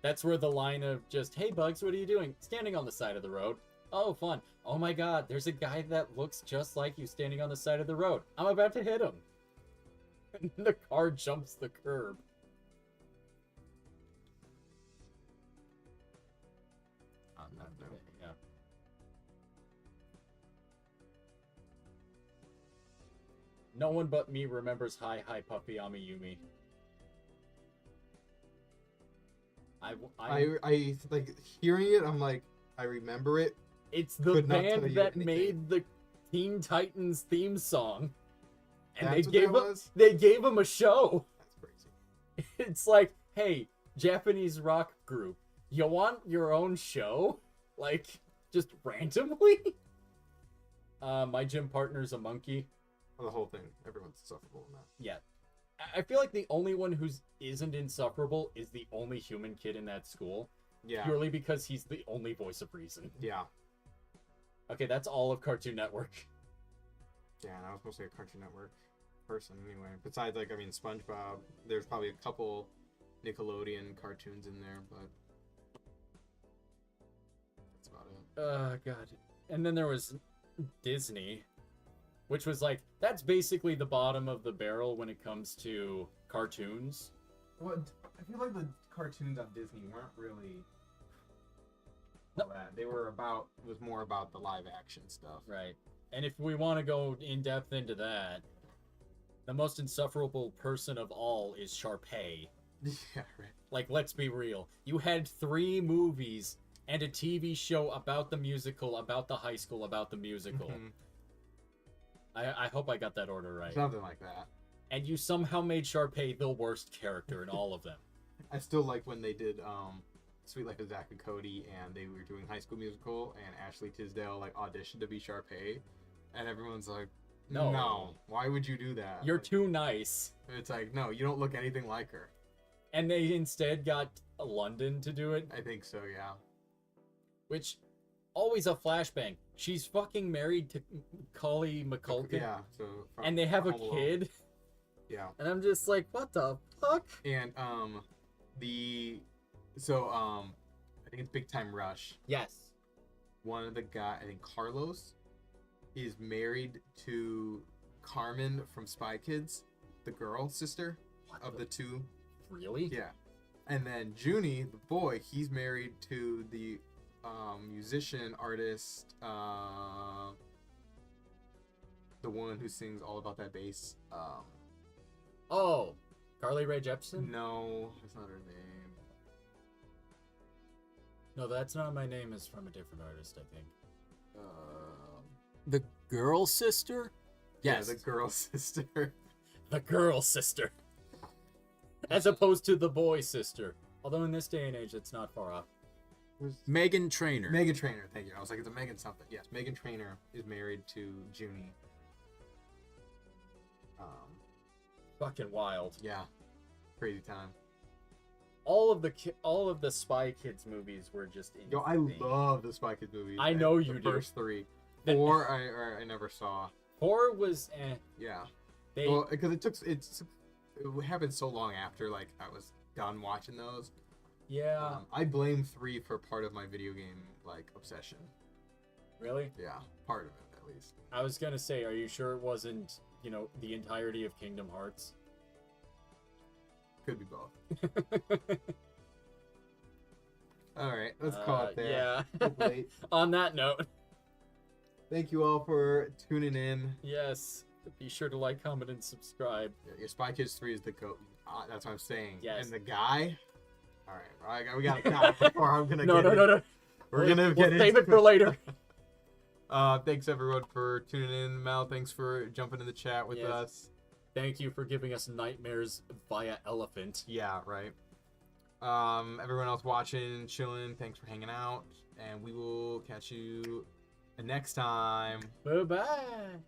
That's where the line of just, hey Bugs, what are you doing? Standing on the side of the road. Oh, fun. Oh my god, there's a guy that looks just like you standing on the side of the road. I'm about to hit him. And the car jumps the curb. Yeah. No one but me remembers Hi Hi Puppy Amiyumi. I like hearing it. I'm like, I remember it. It's the Could not tell band you that anything. made the Teen Titans theme song, and That's they what that was? they gave him a show. That's crazy. It's like, hey, Japanese rock group, you want your own show? Like, just randomly? My gym partner's a monkey. Well, the whole thing. Everyone's insufferable in that. Yeah. I feel like the only one who's isn't insufferable is the only human kid in that school. Yeah. Purely because he's the only voice of reason. Yeah. Okay, that's all of Cartoon Network. Yeah, and I was mostly a Cartoon Network person anyway. Besides, like, I mean, SpongeBob. There's probably a couple Nickelodeon cartoons in there, but that's about it. Oh, God. And then there was Disney, which was like, that's basically the bottom of the barrel when it comes to cartoons. Well, I feel like the cartoons on Disney weren't really all that. They were about was more about the live action stuff. Right. And if we want to go in depth into that, the most insufferable person of all is Sharpay. Yeah, right. Like, let's be real. You had 3 movies and a TV show about the musical, about the high school, about the musical. Mhm. I hope I got that order right. Something like that. And you somehow made Sharpay the worst character in all of them. I still like when they did Sweet Life of Zack and Cody, and they were doing High School Musical, and Ashley Tisdale like auditioned to be Sharpay, and everyone's like, no, why would you do that? You're Like, too nice. it's like, no, you don't look anything like her. And they instead got London to do it, I think so, yeah. which always a flashbang. She's fucking married to Macaulay Culkin, Yeah, so and they have a Home Alone. kid, Yeah. and I'm just like, what the fuck? And I think it's Big Time Rush. Yes. One of the guy, I think Carlos, is married to Carmen from Spy Kids, the girl sister What of the two. Really? Yeah. And then Junie, the boy, he's married to the musician artist, the one who sings all about that bass. Oh, Carly Rae Jepsen? No, that's not her name. No, that's not my name. Is from a different artist, I think. The girl sister? Yeah, the girl sister. The girl sister. As opposed to the boy sister. Although in this day and age, it's not far off. Megan Trainor. Megan Trainor, thank you. I was like, it's a Megan something. Yes, Megan Trainor is married to Junie. Fucking wild. Yeah, crazy time. All of the Spy Kids movies were just insane. Yo, I love the Spy Kids movies. I know The you do. First 3. 4, I never saw. 4 was Yeah. They Well, because it happened so long after like I was done watching those. yeah. I blame 3 for part of my video game like obsession. Really? Yeah, part of it at least. I was gonna say, are you sure it wasn't, the entirety of Kingdom Hearts? Could be both. All right, let's call it there. Yeah. Hopefully. On that note, Thank you all for tuning in. yes, be sure to like, comment, and subscribe. Your Spy Kids 3 is the goat. That's what I'm saying. Yes. And the guy. All right, we gotta stop before I'm gonna. No. We're gonna We'll get save into it for later. Thanks everyone for tuning in. Mel, thanks for jumping in the chat with Yes. us. Thank you for giving us nightmares via elephant. Yeah, right. Everyone else watching, chilling, thanks for hanging out, and we will catch you next time. Bye bye.